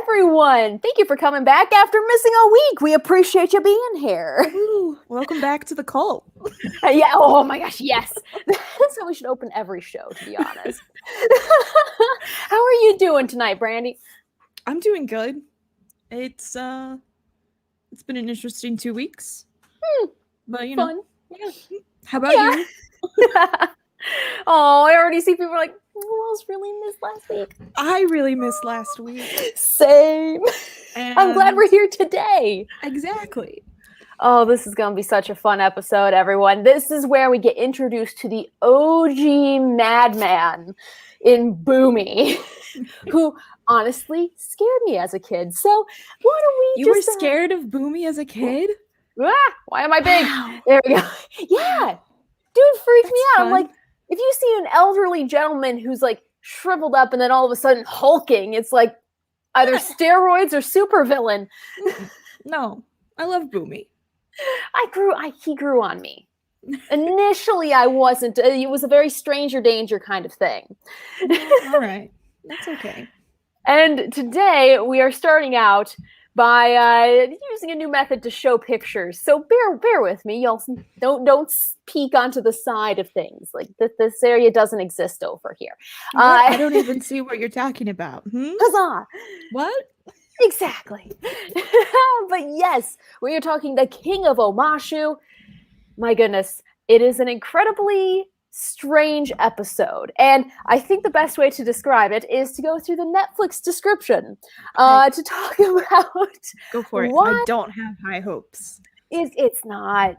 everyone. Thank you for coming back after missing a week. We appreciate you being here. Ooh, welcome back to the cult. Yeah. Oh my gosh. Yes. That's how we should open every show, to be honest. How are you doing tonight, Brandi? I'm doing good. It's been an interesting 2 weeks. But you Fun. know. Yeah. How about you? Oh, I already see people like, who else really missed last week? I really missed last week. Same. I'm glad we're here today. Exactly. Oh, this is going to be such a fun episode, everyone. This is where we get introduced to the OG madman in Boomy, who honestly scared me as a kid. So why don't we You were scared of Boomy as a kid? Why am I big? Wow. There we go. Yeah. Dude freaked me out. Fun. I'm like, if you see an elderly gentleman who's like shriveled up and then all of a sudden hulking, it's like either steroids or supervillain. No, I love Boomy. He grew on me. Initially, I wasn't. It was a very stranger danger kind of thing. All right. That's okay. And today we are starting out by using a new method to show pictures. So bear with me. Y'all don't peek onto the side of things. Like this area doesn't exist over here. I don't even see what you're talking about. Huzzah! What? Exactly. But yes, we are talking the King of Omashu. My goodness, it is an incredibly strange episode. And I think the best way to describe it is to go through the Netflix description to talk about. Go for it. I don't have high hopes. It's not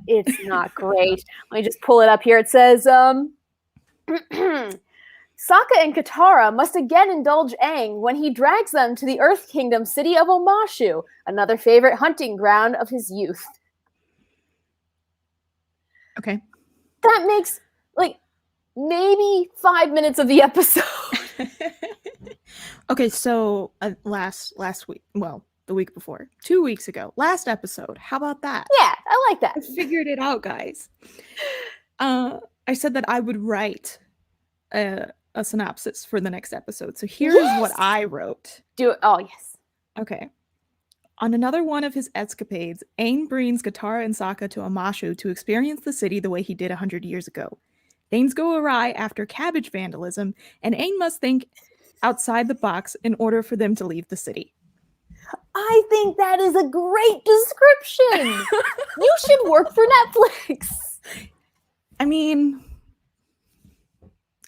great. Let me just pull it up here. It says, Sokka and Katara must again indulge Aang when he drags them to the Earth Kingdom city of Omashu, another favorite hunting ground of his youth. Okay. That makes, like, maybe 5 minutes of the episode. Okay, so last week, well, the week before, 2 weeks ago, last episode. How about that? Yeah, I like that. I figured it out, guys. I said that I would write a synopsis for the next episode. So here's what I wrote. Do it. Oh, yes. Okay. On another one of his escapades, Aang brings Katara and Sokka to Omashu to experience the city the way he did 100 years ago. Things go awry after cabbage vandalism, and Aang must think outside the box in order for them to leave the city. I think that is a great description. You should work for Netflix. I mean,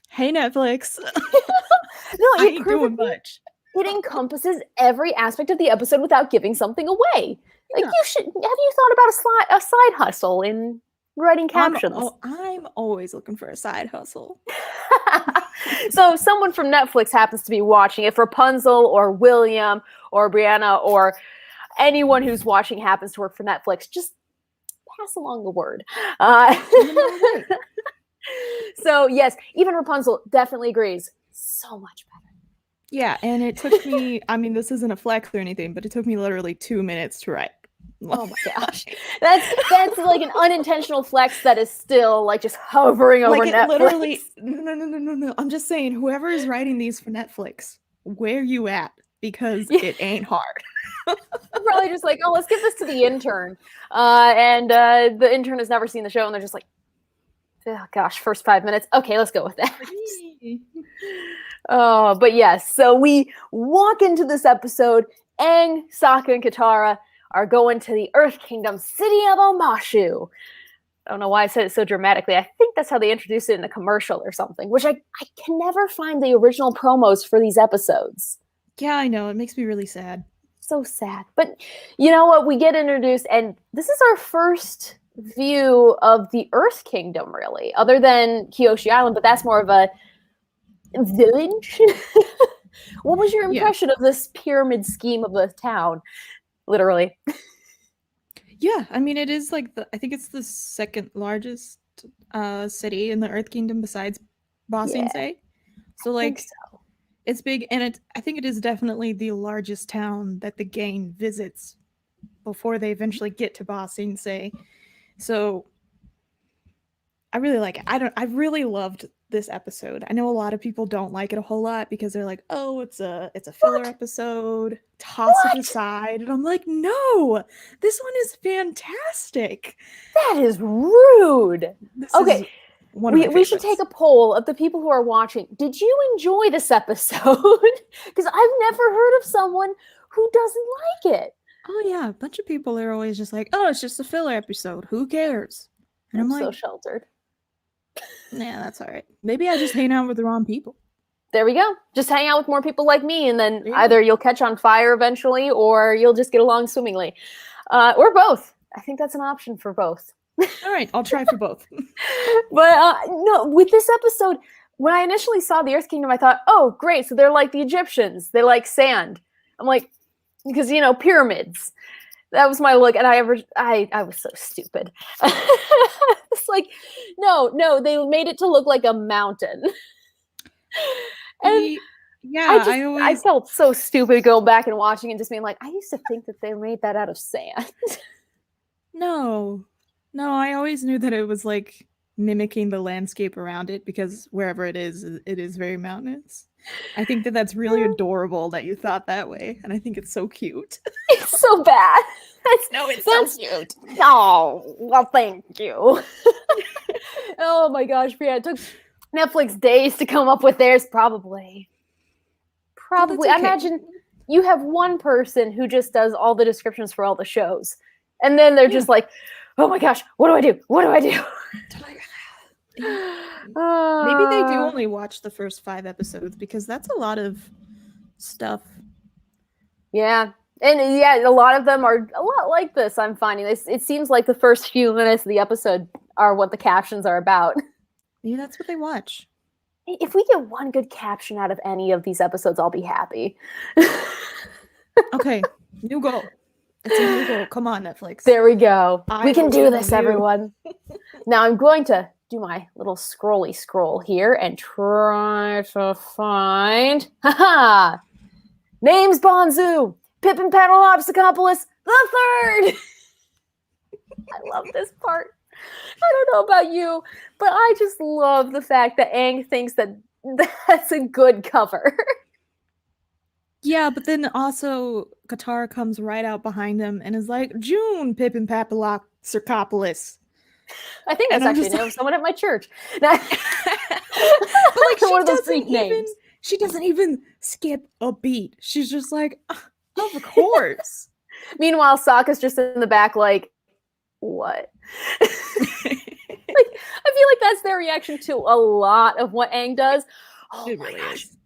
hey, Netflix. No, I ain't doing much. It encompasses every aspect of the episode without giving something away. Like, you should. Have you thought about a side hustle in writing captions? I'm always looking for a side hustle. So if someone from Netflix happens to be watching, if Rapunzel or William or Brianna or anyone who's watching happens to work for Netflix, just pass along the word. So yes, even Rapunzel definitely agrees. So much better. Yeah, and it took me, I mean, this isn't a flex or anything, but it took me literally 2 minutes to write. Oh my gosh. That's like an unintentional flex that is still like just hovering over Netflix. Literally, no. I'm just saying, whoever is writing these for Netflix, where you at? Because it ain't hard. Probably just like, oh, let's give this to the intern. And the intern has never seen the show and they're just like, oh gosh, first 5 minutes. Okay, let's go with that. Oh, but yes. So we walk into this episode. Aang, Sokka, and Katara are going to the Earth Kingdom city of Omashu. I don't know why I said it so dramatically. I think that's how they introduced it in a commercial or something, which I can never find the original promos for these episodes. Yeah, I know. It makes me really sad. So sad. But you know what? We get introduced, and this is our first view of the Earth Kingdom, really, other than Kyoshi Island, but that's more of a village. What was your impression of this pyramid scheme of a town? Literally. Yeah, I mean, it is like I think it's the second largest city in the Earth Kingdom besides Ba Sing Se. So like, it's big, and I think it is definitely the largest town that the gang visits before they eventually get to Ba Sing Se. So I really like it. I really loved this episode. I know a lot of people don't like it a whole lot because they're like, "Oh, it's a filler episode. Toss it aside." And I'm like, "No. This one is fantastic." That is rude. This Okay, is one of my we should take favorites. a poll of the people who are watching. Did you enjoy this episode? Because I've never heard of someone who doesn't like it. Oh yeah, a bunch of people are always just like, "Oh, it's just a filler episode. Who cares?" And I'm so like, sheltered. "Nah, that's all right. Maybe I just hang out with the wrong people." There we go. Just hang out with more people like me, and then Yeah. either you'll catch on fire eventually, or you'll just get along swimmingly, or both. I think that's an option for both. All right, I'll try for both. But no, with this episode, when I initially saw the Earth Kingdom, I thought, oh, great. So they're like the Egyptians. They like sand. I'm like, because, pyramids. That was my look. And I was so stupid. It's like, no, they made it to look like a mountain. And yeah, I felt so stupid going back and watching and just being like, I used to think that they made that out of sand. No, I always knew that it was like mimicking the landscape around it because wherever it is very mountainous. I think that that's really adorable that you thought that way, and I think it's so cute. It's so bad. It's so cute. Oh, well, thank you. Oh my gosh, yeah, it took Netflix days to come up with theirs, probably. Okay. I imagine you have one person who just does all the descriptions for all the shows. And then they're just like, oh my gosh, what do I do? What do I do? Maybe they do only watch the first 5 episodes because that's a lot of stuff. Yeah. And yeah, a lot of them are a lot like this, I'm finding. It seems like the first few minutes of the episode are what the captions are about. Maybe that's what they watch. If we get one good caption out of any of these episodes, I'll be happy. Okay, new goal. It's a new goal. Come on, Netflix. There we go. We can do this, you. everyone. Now I'm going to do my little scrolly scroll here and try to find... Haha! Name's Bonzu! Pippin Paddleopsicopoulos the third! I love this part. I don't know about you, but I just love the fact that Aang thinks that that's a good cover. Yeah, but then also Katara comes right out behind him and is like, June, Pippin Papadopoulos. I think that's actually the name of someone at my church. But like, she doesn't even skip a beat. She's just like, of course. Meanwhile, Sokka's just in the back like, what? Like, I feel like that's their reaction to a lot of what Aang does. Oh it my really gosh. is.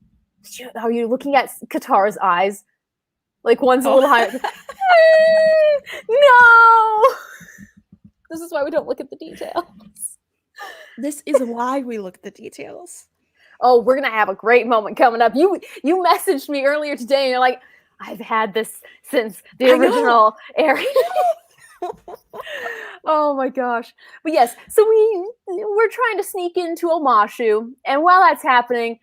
Are you looking at Katara's eyes? Like one's a little higher. No! This is why we don't look at the details. This is why we look at the details. Oh, we're gonna have a great moment coming up. You messaged me earlier today and you're like, I've had this since the original airing. Oh my gosh. But yes, so we're trying to sneak into Omashu, and while that's happening,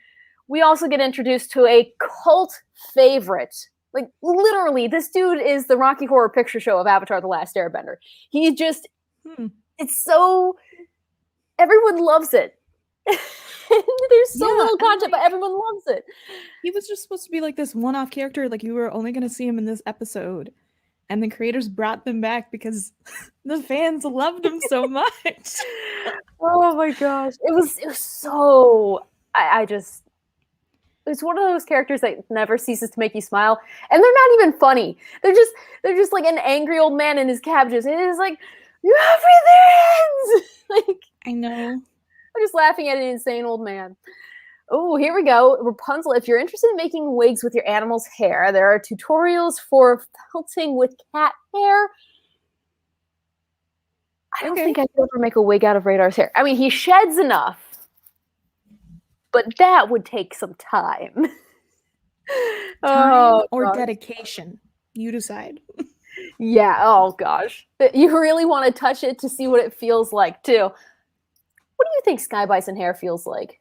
we also get introduced to a cult favorite. Like, literally, this dude is the Rocky Horror Picture Show of Avatar: The Last Airbender. He just, it's so, everyone loves it. There's so little content, but everyone loves it. He was just supposed to be like this one-off character, like you were only going to see him in this episode. And the creators brought them back because the fans loved him so much. Oh my gosh. It was so, I just, it's one of those characters that never ceases to make you smile. And they're not even funny. They're just like an angry old man in his cabbages. And it's like, you have like, I know. I'm just laughing at an insane old man. Oh, here we go. Rapunzel, if you're interested in making wigs with your animal's hair, there are tutorials for felting with cat hair. I don't think I could ever make a wig out of Radar's hair. I mean, he sheds enough, but that would take some time. Time or dedication. You decide. Yeah, oh gosh. You really want to touch it to see what it feels like, too. What do you think Sky Bison hair feels like?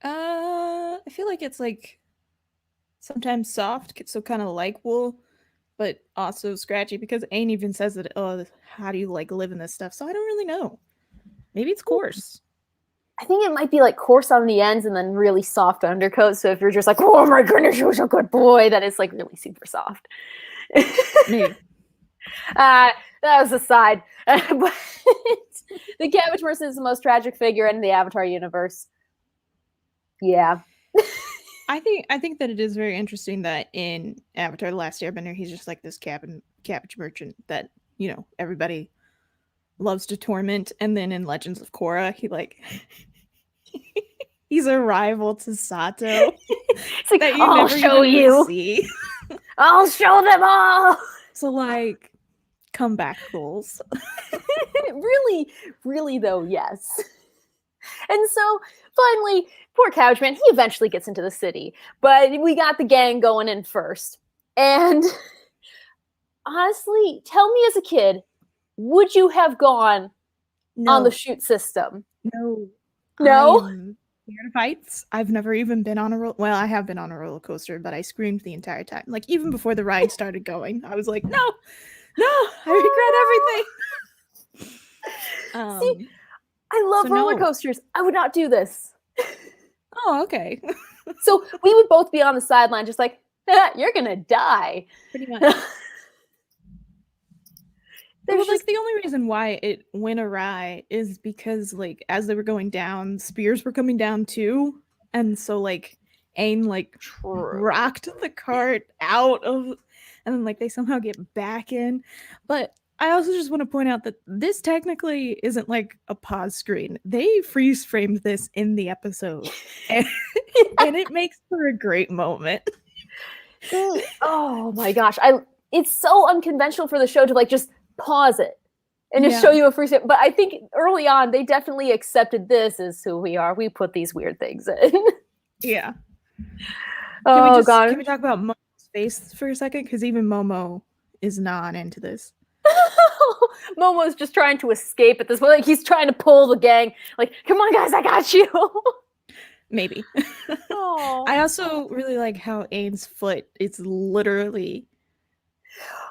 I feel like it's like sometimes soft, so kind of like wool, but also scratchy because Aang even says that, oh, how do you like live in this stuff? So I don't really know. Maybe it's coarse. I think it might be like coarse on the ends and then really soft undercoat. So if you're just like, oh my goodness, you're a good boy, then it's like really super soft. Maybe. That was a side. But the Cabbage Person is the most tragic figure in the Avatar universe. Yeah. I think that it is very interesting that in Avatar: The Last Airbender, he's just like this cabbage merchant that, you know, everybody loves to torment, and then in Legends of Korra, he like he's a rival to Sato. It's like, that you I'll never show even you. See. I'll show them all. So like, comeback goals. Really, really though, yes. And so finally, poor Cabbage Man, he eventually gets into the city, but we got the gang going in first. And honestly, tell me as a kid, would you have gone on the chute system? No. No? Scared of heights. I've never even been on a well, I have been on a roller coaster, but I screamed the entire time. Like, even before the ride started going, I was like, no, I regret everything. See, I love roller coasters. I would not do this. Oh, okay. So we would both be on the sideline just like, you're gonna die. Pretty much. There's like the only reason why it went awry is because like as they were going down, spears were coming down too, and so like Aang like rocked the cart out of, and then like they somehow get back in. But I also just want to point out that this technically isn't like a pause screen. They freeze framed this in the episode, and it makes for a great moment. Oh my gosh, it's so unconventional for the show to like just pause it and just show you a freeze. But I think early on they definitely accepted this as who we are. We put these weird things in. Yeah. Oh god. Can we talk about Momo's face for a second? Because even Momo is not into this. Momo's just trying to escape at this point. Like he's trying to pull the gang. Like, come on, guys, I got you. Maybe. I also really like how Aang's foot is literally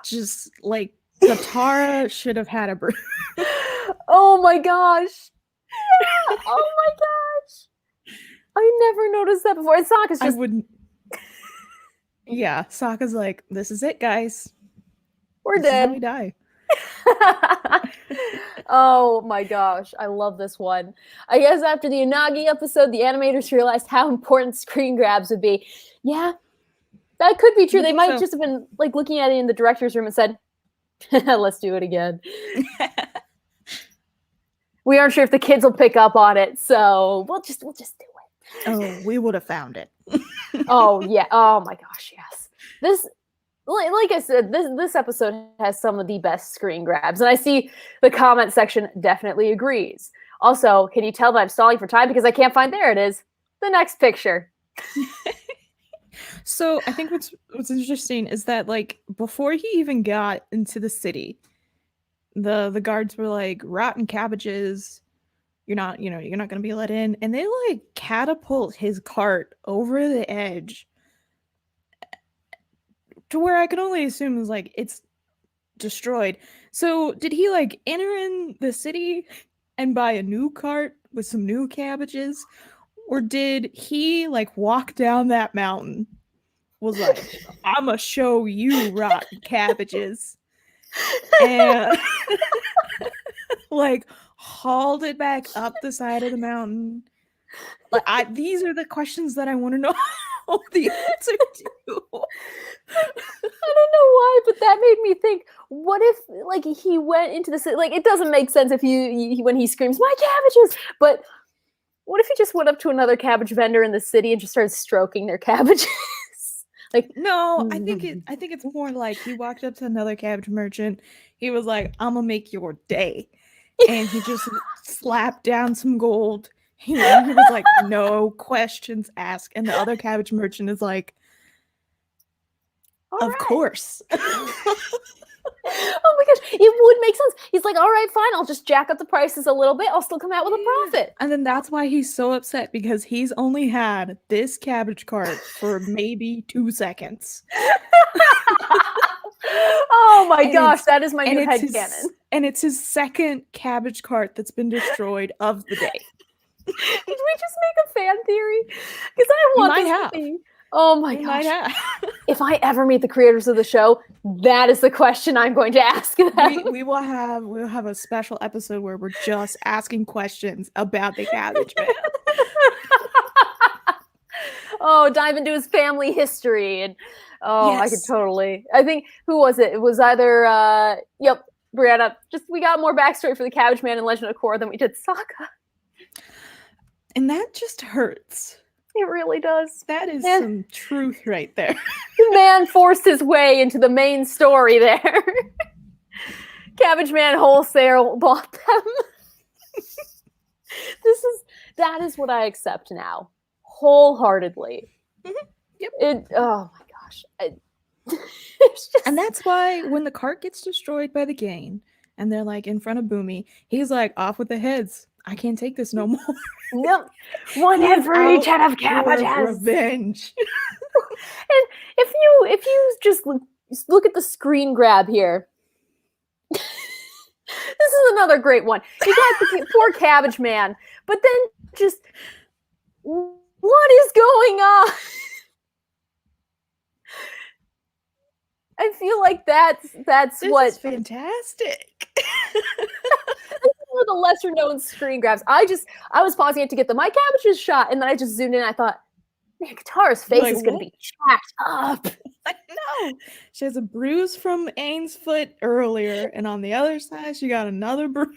just like Katara should have had a bruise. Oh my gosh. Yeah. Oh my gosh. I never noticed that before. And Sokka's just... I wouldn't... Yeah, Sokka's like, this is it, guys. We're dead. We die. Oh my gosh, I love this one. I guess after the Unagi episode, the animators realized how important screen grabs would be. Yeah, that could be true. They might just have been like looking at it in the director's room and said, let's do it again. We aren't sure if the kids will pick up on it, so we'll just do it. Oh, we would have found it. Oh yeah. Oh my gosh, yes. This, like I said, this episode has some of the best screen grabs, and I see the comment section definitely agrees. Also, can you tell that I'm stalling for time because I can't find, there it is, the next picture. So I think what's interesting is that like before he even got into the city, the guards were like, rotten cabbages, you're not gonna be let in, and they like catapult his cart over the edge to where I could only assume is like it's destroyed. So did he like enter in the city and buy a new cart with some new cabbages, or did he like walk down that mountain, was like, I'ma show you rotten cabbages, and like hauled it back up the side of the mountain? Like these are the questions that I want to know the answer to. I don't know why, but that made me think, what if like he went into the city? Like it doesn't make sense if when he screams, my cabbages, but what if he just went up to another cabbage vendor in the city and just started stroking their cabbages? Like, no, I think it's more like he walked up to another cabbage merchant. He was like, I'm gonna make your day. And he just slapped down some gold. He was like, no questions asked. And the other cabbage merchant is like, of course. Oh my gosh, it would make sense. He's like, all right, fine, I'll just jack up the prices a little bit. I'll still come out with a profit. And then that's why he's so upset, because he's only had this cabbage cart for maybe 2 seconds. Oh my gosh, that is my new headcanon. And it's his second cabbage cart that's been destroyed of the day. Did we just make a fan theory? Because I want this to be. Oh my gosh. If I ever meet the creators of the show, that is the question I'm going to ask them. We'll have a special episode where we're just asking questions about the Cabbage Man. Dive into his family history. And I could totally. I think, who was it? It was either, Brianna. We got more backstory for the Cabbage Man in Legend of Korra than we did Sokka. And that just hurts. It really does. That is some truth right there. The man forced his way into the main story there. Cabbage Man wholesale bought them. That is what I accept now. Wholeheartedly. Mm-hmm. Yep. Oh my gosh. And that's why when the cart gets destroyed by the Gain and they're like in front of Boomy, he's like, off with the heads. I can't take this no more. Nope. One head for each head of cabbages. Revenge. And if you just look at the screen grab here. This is another great one. You got the poor Cabbage Man, but then just what is going on? I feel like that's this what is fantastic. One of the lesser known screen grabs. I was pausing it to get my cabbages shot, and then I just zoomed in and I thought, man, Katara's face is going to be jacked up. I know. She has a bruise from Aang's foot earlier, and on the other side, she got another bruise.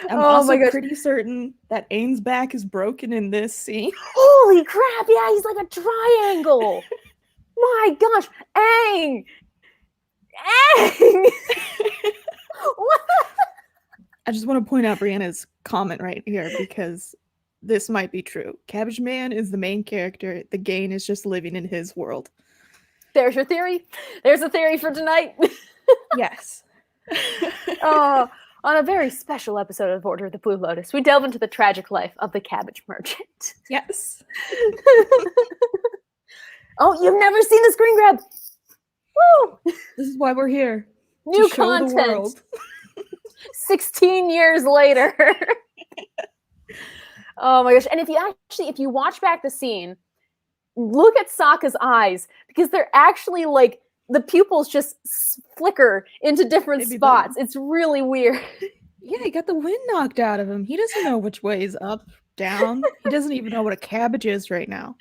I'm also pretty certain that Aang's back is broken in this scene. Holy crap, yeah, he's like a triangle. My gosh, Aang! I just want to point out Brianna's comment right here because this might be true. Cabbage Man is the main character. The Gain is just living in his world. There's your theory. There's a theory for tonight. Yes. On a very special episode of Order of the Blue Lotus, we delve into the tragic life of the cabbage merchant. Yes. Oh, you've never seen the screen grab. Woo! This is why we're here. New to show content. The world. 16 years later. Oh my gosh. And if you watch back the scene, look at Sokka's eyes, because they're actually like, the pupils just flicker into different spots. It's really weird. Yeah, he got the wind knocked out of him. He doesn't know which way is up, down. He doesn't even know what a cabbage is right now.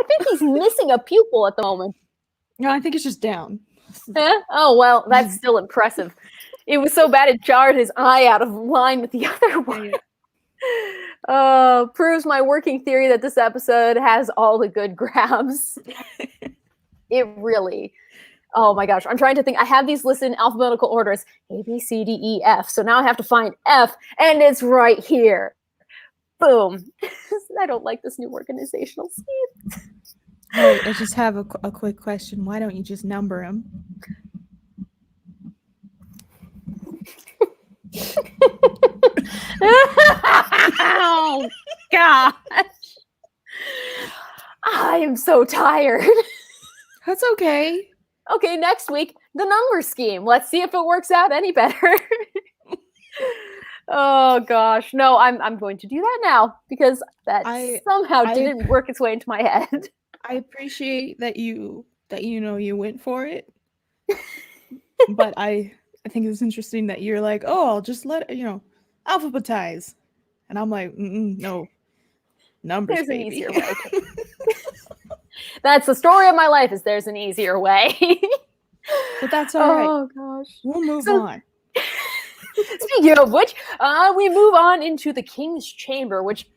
I think he's missing a pupil at the moment. No, I think it's just down. Oh, well, that's still impressive. It was so bad it jarred his eye out of line with the other one. Proves my working theory that this episode has all the good grabs. It really... Oh my gosh, I'm trying to think. I have these listed in alphabetical orders. A, B, C, D, E, F. So now I have to find F, and it's right here. Boom. I don't like this new organizational scheme. Hey, I just have a quick question. Why don't you just number them? Oh, gosh. I am so tired. That's okay. Okay, next week, the number scheme. Let's see if it works out any better. Oh gosh, no, I'm going to do that now because that somehow didn't work its way into my head. I appreciate that you went for it, but I think it's interesting that you're like, oh, I'll just let alphabetize, and I'm like, no, numbers. There's baby. An easier way. That's the story of my life. Is there's an easier way. But that's all right. Oh gosh, we'll move on. Speaking of which, we move on into the King's Chamber, which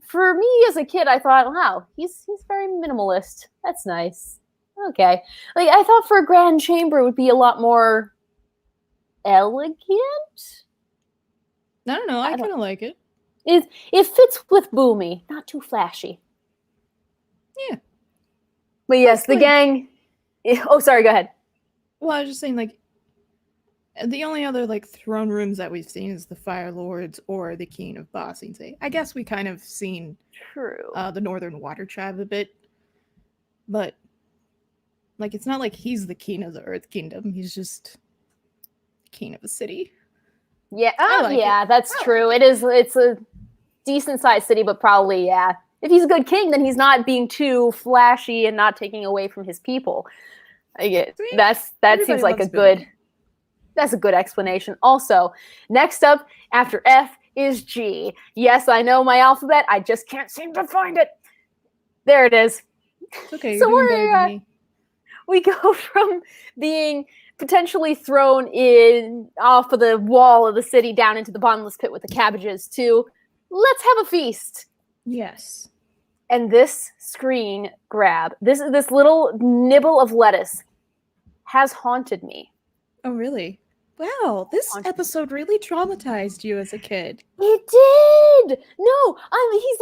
for me as a kid, I thought, wow, he's very minimalist. That's nice. Okay. Like, I thought for a grand chamber it would be a lot more elegant. I don't know. I kind of like it. It fits with Boomy, not too flashy. Yeah. But yes, the gang... Oh, sorry, go ahead. Well, I was just saying, like, the only other, like, throne rooms that we've seen is the Fire Lords or the King of Ba Sing Se. I guess we kind of seen the Northern Water Tribe a bit. But, like, it's not like he's the king of the Earth Kingdom. He's just king of a city. Yeah, like that's true. It's a decent sized city, but probably, yeah. If he's a good king, then he's not being too flashy and not taking away from his people. That Everybody seems like loves that's a good explanation. Also, next up after F is G. Yes, I know my alphabet. I just can't seem to find it. There it is. It's okay. You're doing better than me. We go from being potentially thrown in off of the wall of the city down into the bottomless pit with the cabbages to let's have a feast. Yes. And this screen grab, this little nibble of lettuce has haunted me. Oh, really? Wow, this episode really traumatized you as a kid. It did. No, he's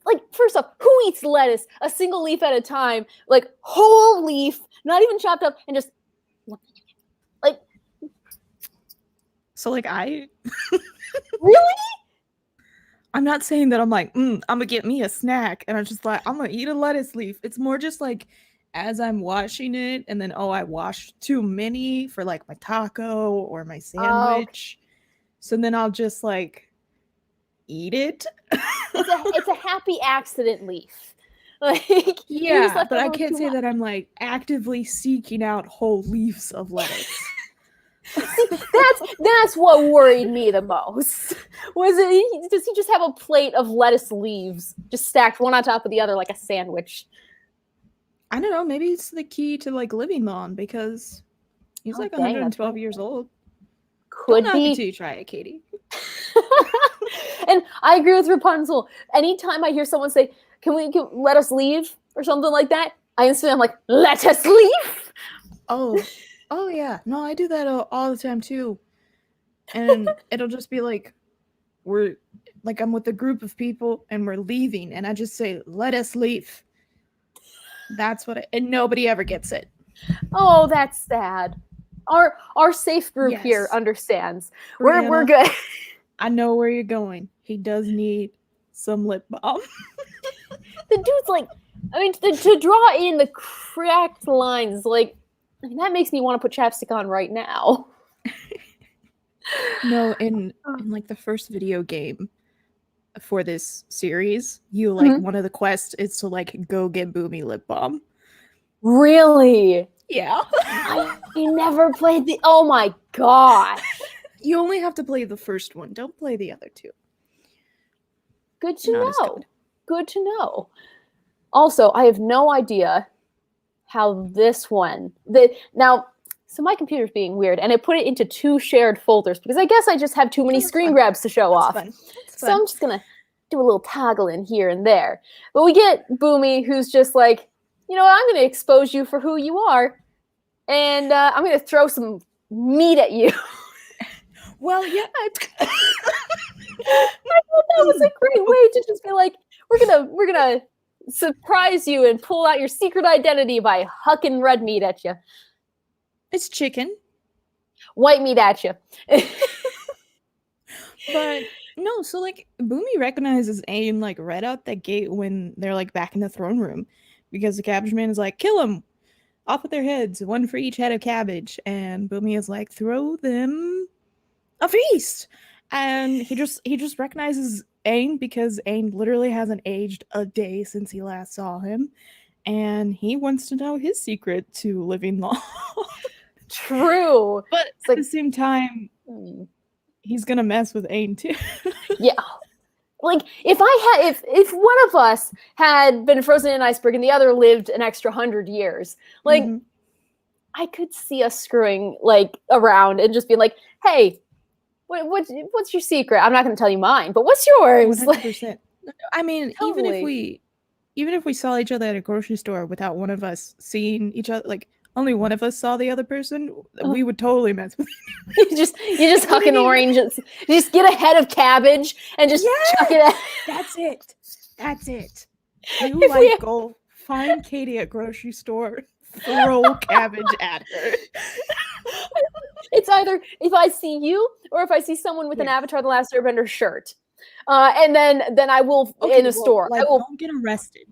like first off, who eats lettuce a single leaf at a time, like whole leaf, not even chopped up, and just like. So like I really. I'm not saying that I'm like, I'm gonna get me a snack, and I'm just like, I'm gonna eat a lettuce leaf. It's more just like, as I'm washing it, and then I washed too many for like my taco or my sandwich, so then I'll just like eat it. It's a happy accident leaf. Like yeah, but I can't say that I'm like actively seeking out whole leaves of lettuce. See, that's what worried me the most. Does he just have a plate of lettuce leaves just stacked one on top of the other like a sandwich? I don't know. Maybe it's the key to like living long because he's like 112 years old. Could be until you try it, Katie. And I agree with Rapunzel. Anytime I hear someone say, "Can we let us leave?" or something like that, I'm like, "Let us leave." Oh yeah, no, I do that all the time too, and it'll just be like, I'm with a group of people and we're leaving, and I just say, "Let us leave." That's and nobody ever gets it. Oh, that's sad. Our safe group here understands. Brianna, we're good. I know where you're going. He does need some lip balm. The dude's like, I mean, to draw in the cracked lines, like. I mean, that makes me want to put chapstick on right now. No, in like the first video game for this series, you like one of the quests is to like go get Boomy lip balm. Really? Yeah. I never played the. Oh my gosh! You only have to play the first one. Don't play the other two. Good to know. Good to know. Also, I have no idea how this one so my computer's being weird and it put it into 2 shared folders because I guess I just have too many screen grabs to show off. So I'm just gonna do a little toggle in here and there. But we get Boomy, who's just like, you know what, I'm gonna expose you for who you are, and I'm gonna throw some meat at you. Well, yeah. I thought that was a great way to just be like, we're gonna surprise you and pull out your secret identity by hucking red meat at you. It's chicken. White meat at you. But no, so like Boomy recognizes Aang like right out the gate when they're like back in the throne room because the cabbage man is like, kill them, off with their heads, 1 for each head of cabbage, and Boomy is like, throw them a feast. And he just recognizes Aang because Aang literally hasn't aged a day since he last saw him, and he wants to know his secret to living long. True, but at the same time, he's gonna mess with Aang too. Yeah, like if one of us had been frozen in an iceberg and the other lived an extra 100 years, like I could see us screwing like around and just being like, hey. What's your secret? I'm not going to tell you mine, but what's yours? 100%. I mean, totally. even if we saw each other at a grocery store without one of us seeing each other, like only one of us saw the other person, we would totally mess with you. You just huck an orange. You just get a head of cabbage and just chuck it at. That's it. You go find Katie at grocery store, throw cabbage at her. It's either if I see you or if I see someone with an Avatar: The Last Airbender shirt, and then I will in a store. Like, I will don't get arrested.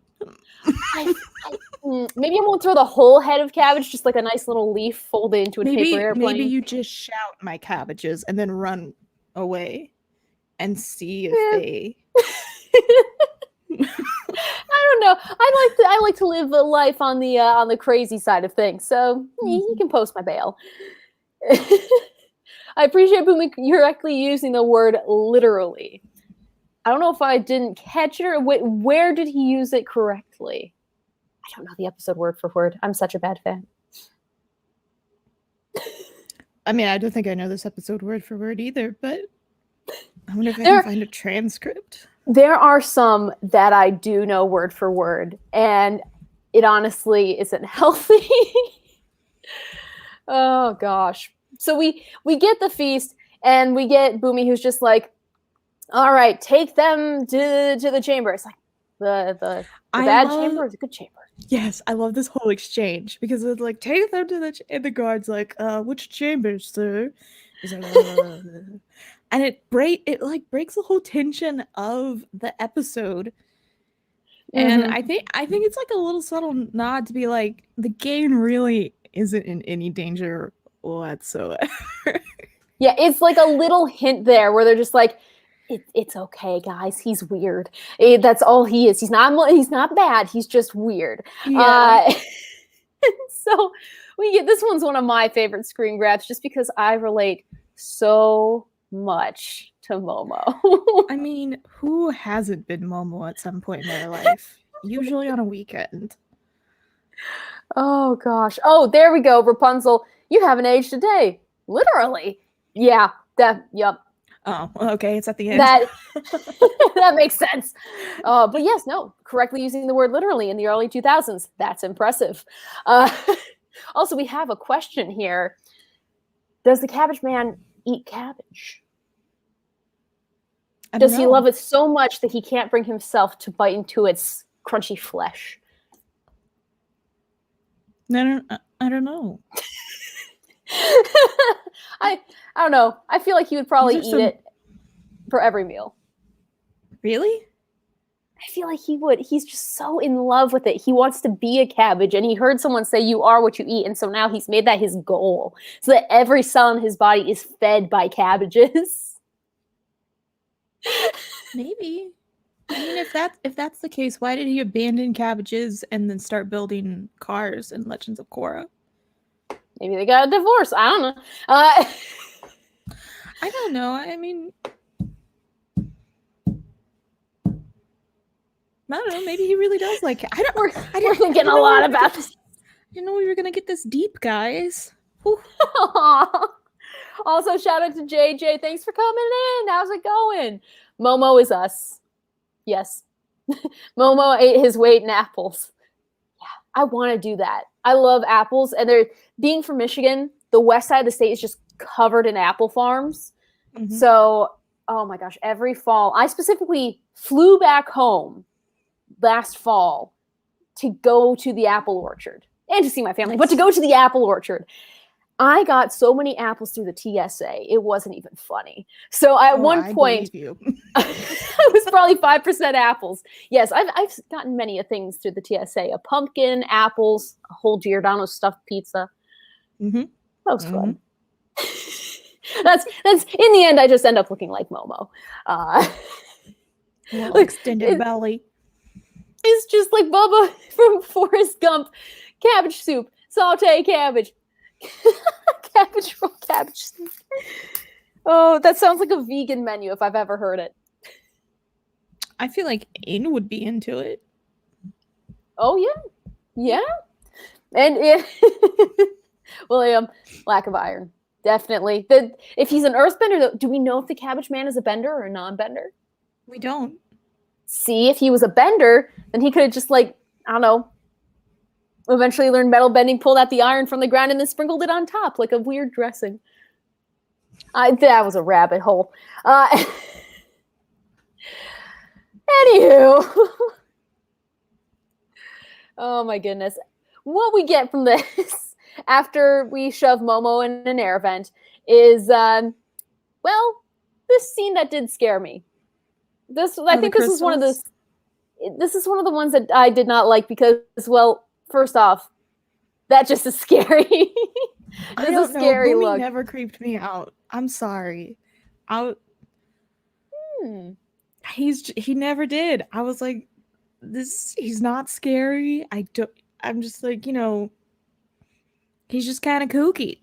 Maybe I won't throw the whole head of cabbage, just like a nice little leaf folded into a paper airplane. Maybe you just shout my cabbages and then run away and see if they. I don't know. I like to live a life on the crazy side of things. So you can post my bail. I appreciate Boomy correctly using the word literally. I don't know if I didn't catch it or where did he use it correctly? I don't know the episode word for word. I'm such a bad fan. I mean, I don't think I know this episode word for word either, but I wonder if I can find a transcript. There are some that I do know word for word, and it honestly isn't healthy. Oh gosh. So we get the feast, and we get Boomy, who's just like, all right, take them to the chamber. It's like the bad chamber is a good chamber. Yes, I love this whole exchange because it's like, take them to the and the guard's like, which chamber, sir? He's like, and it breaks the whole tension of the episode. And I think it's like a little subtle nod to be like, the game really isn't in any danger whatsoever. Yeah, it's like a little hint there where they're just like, it's okay, guys. He's weird. That's all he is. He's not bad. He's just weird. Yeah. So we get this one's one of my favorite screen grabs just because I relate so much to Momo. I mean, who hasn't been Momo at some point in their life? Usually on a weekend. Oh gosh. Oh, there we go. Rapunzel, you haven't aged a day. Literally. Yeah. Yep. Oh, okay. It's at the end. That makes sense. But yes, no, correctly using the word literally in the early 2000s. That's impressive. Also, we have a question here. Does the Cabbage Man eat cabbage? Does he love it so much that he can't bring himself to bite into its crunchy flesh? I don't know. I don't know. I feel like he would probably eat it for every meal. Really? I feel like he would. He's just so in love with it. He wants to be a cabbage, and he heard someone say, "You are what you eat," and so now he's made that his goal, so that every cell in his body is fed by cabbages. Maybe. I mean, if that's the case, why did he abandon cabbages and then start building cars in Legends of Korra? Maybe they got a divorce. I don't know. I don't know. I mean, I don't know. Maybe he really does like it. We're thinking a lot about this. I didn't know we were gonna get this deep, guys. Also, shout out to JJ. Thanks for coming in. How's it going? Momo is us. Yes. Momo ate his weight in apples. Yeah, I want to do that. I love apples, and they're being from Michigan. The west side of the state is just covered in apple farms. Mm-hmm. So, oh my gosh, every fall, I specifically flew back home last fall to go to the apple orchard and to see my family, but to go to the apple orchard. I got so many apples through the TSA, it wasn't even funny. So at one point, it was probably 5% apples. Yes, I've gotten many things through the TSA: a pumpkin, apples, a whole Giordano stuffed pizza. Mm-hmm. That was fun. That's in the end, I just end up looking like Momo. Extended belly. It's just like Bubba from Forrest Gump. Cabbage soup, saute cabbage. Cabbage roll, cabbage soup. Oh, that sounds like a vegan menu if I've ever heard it. I feel like Ain would be into it. Oh yeah. And William, lack of iron, definitely. If he's an earthbender, though, do we know if the Cabbage Man is a bender or a non-bender? We don't. See, if he was a bender, then he could have just I don't know, eventually learned metal bending, pulled out the iron from the ground, and then sprinkled it on top like a weird dressing. That was a rabbit hole. Anywho. Oh my goodness. What we get from this after we shove Momo in an air vent is, this scene that did scare me. I think this is one of the ones that I did not like because, first off, that just is scary. I It's don't a know. scary Boomy look. never creeped me out. I'm sorry. He never did. I was like, he's not scary. I'm just like, he's just kind of kooky.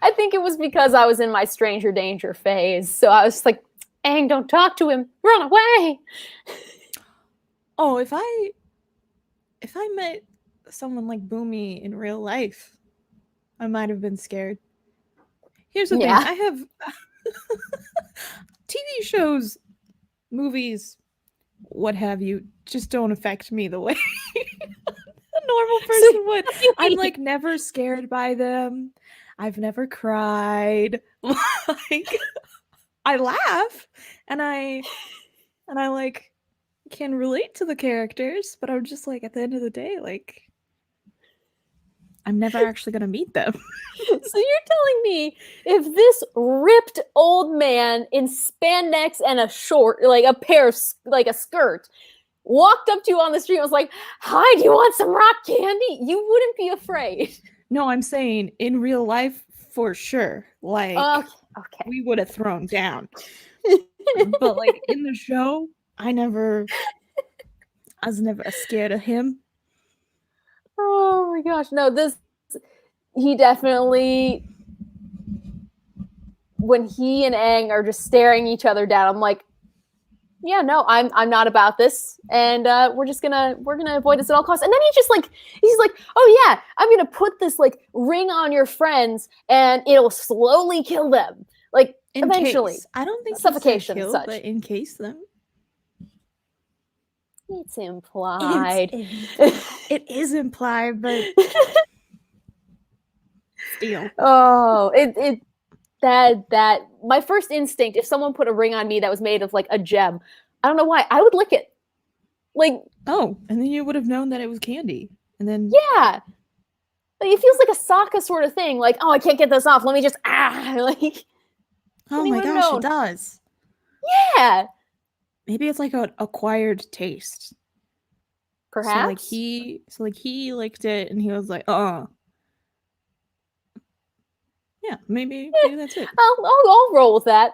I think it was because I was in my stranger danger phase. So I was just like, Aang, don't talk to him. Run away. Oh, if I met someone like Boomy in real life, I might have been scared. Here's the thing. I have TV shows, movies, what have you, just don't affect me the way a normal person would. I'm like never scared by them. I've never cried. Like I laugh and I like can relate to the characters, but I'm just like at the end of the day, like I'm never actually gonna meet them. So you're telling me if this ripped old man in spandex and a short, like a pair of, like a skirt, walked up to you on the street and was like, hi, do you want some rock candy? You wouldn't be afraid. No, I'm saying in real life, for sure. Like, okay. We would have thrown down. But like in the show, I was never scared of him. Oh my gosh. No, he definitely, when he and Aang are just staring each other down, I'm like, yeah, no, I'm not about this, and we're gonna avoid this at all costs. And then he's like, oh yeah, I'm gonna put this like ring on your friends, and it'll slowly kill them, like eventually. I don't think suffocation kill, and such. but encase them. It's implied. It is implied, but still. Oh, that my first instinct, if someone put a ring on me that was made of like a gem, I don't know why, I would lick it. Like, oh, and then you would have known that it was candy. And then yeah. Like, it feels like a Sokka sort of thing. Like, oh, I can't get this off. Let me just like. Oh my gosh, it does. Yeah. Maybe it's like an acquired taste. Perhaps. So he licked it and he was like, yeah, maybe that's it. I'll roll with that.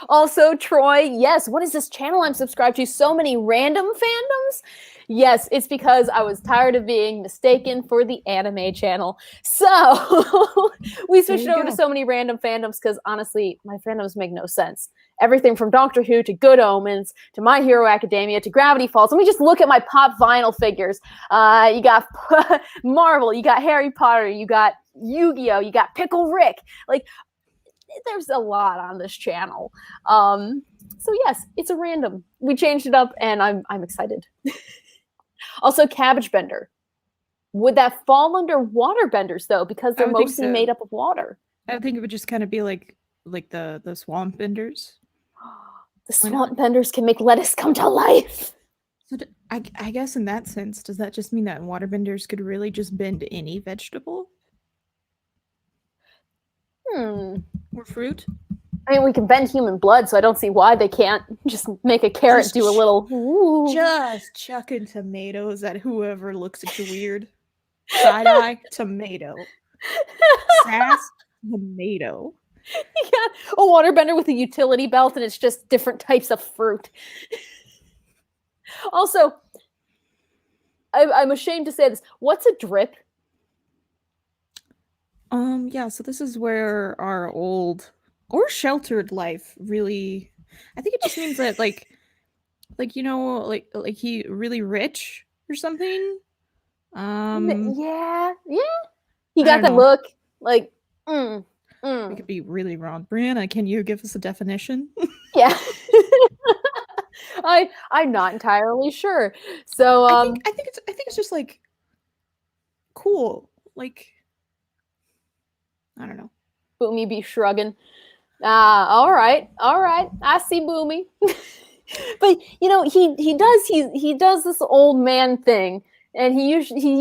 Also, Troy, yes, what is this channel I'm subscribed to? So many random fandoms? Yes, it's because I was tired of being mistaken for the anime channel. So we switched over to so many random fandoms because honestly, my fandoms make no sense. Everything from Doctor Who to Good Omens to My Hero Academia to Gravity Falls. Let me just look at my pop vinyl figures. You got Marvel, you got Harry Potter, you got Yu-Gi-Oh, you got Pickle Rick. Like, there's a lot on this channel. So yes, it's a random. We changed it up, and I'm excited. Also, Cabbage Bender. Would that fall under waterbenders though? Because they're mostly made up of water. I think it would just kind of be like the swamp benders. The swamp benders can make lettuce come to life. So I guess in that sense, does that just mean that waterbenders could really just bend any vegetable? Or fruit? I mean, we can bend human blood, so I don't see why they can't just make a carrot do a little. Ooh. Just chucking tomatoes at whoever looks at you weird. Side eye, tomato. Sass, tomato. You got a waterbender with a utility belt, and it's just different types of fruit. Also, I'm ashamed to say this. What's a drip? Yeah, so this is where our old or sheltered life really, I think it just means that like he really rich or something. Yeah. He got that look like. We could be really wrong. Brianna, can you give us a definition? Yeah. I'm not entirely sure. So I think it's just like cool. Like, I don't know. Boomy be shrugging. All right. I see Boomy. But he does this old man thing, and he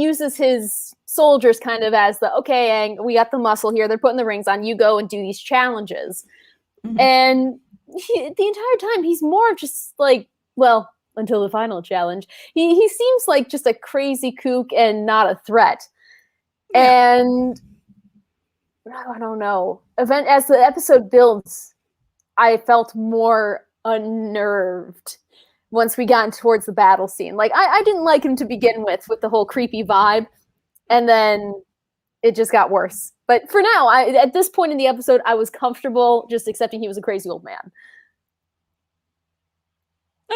uses his soldiers kind of as the, okay, Aang, we got the muscle here. They're putting the rings on. You go and do these challenges. Mm-hmm. And the entire time he's more just like, well, until the final challenge. He seems like just a crazy kook and not a threat. Yeah. And I don't know. As the episode builds, I felt more unnerved once we got towards the battle scene. Like, I didn't like him to begin with the whole creepy vibe, and then it just got worse. But for now, at this point in the episode, I was comfortable just accepting he was a crazy old man.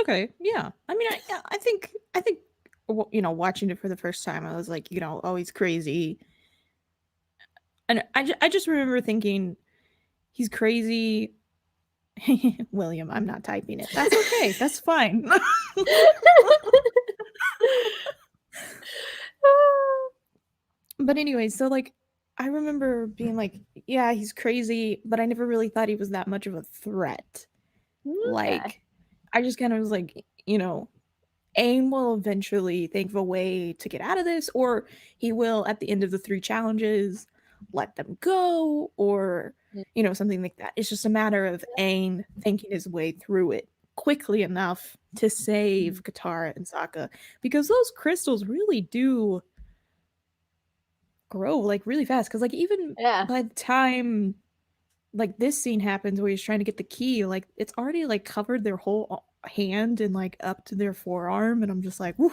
Okay, yeah. I mean, I think, you know, watching it for the first time, I was like, you know, oh, he's crazy. And I just remember thinking, he's crazy. William, I'm not typing it. That's okay. That's fine. But anyway, so like, I remember being like, yeah, he's crazy, but I never really thought he was that much of a threat. Okay. Like, I just kind of was like, you know, Aang will eventually think of a way to get out of this, or he will, at the end of the 3 challenges, let them go, or, you know, something like that. It's just a matter of Aang thinking his way through it quickly enough to save Katara and Sokka, because those crystals really do grow like really fast. Because like even by the time like this scene happens where he's trying to get the key, like it's already like covered their whole hand and like up to their forearm, and I'm just like, woo,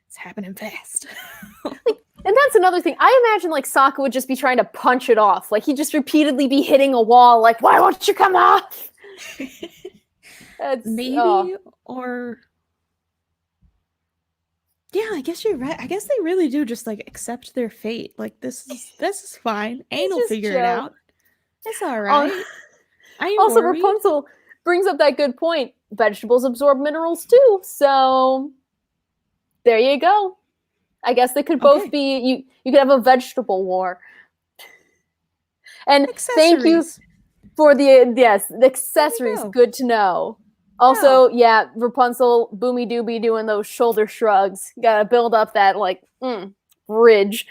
it's happening fast. And that's another thing. I imagine like Sokka would just be trying to punch it off. Like he'd just repeatedly be hitting a wall, like, why won't you come off? Maybe, or yeah, I guess you're right. I guess they really do just like accept their fate. Like this is fine. Aang will figure it out. It's all right. Also, worried. Rapunzel brings up that good point. Vegetables absorb minerals too, so there you go. I guess they could both be. You could have a vegetable war. And thank you for the accessories. Good to know. Also, yeah, Rapunzel, Boomy Dooby doing those shoulder shrugs. Gotta build up that like bridge.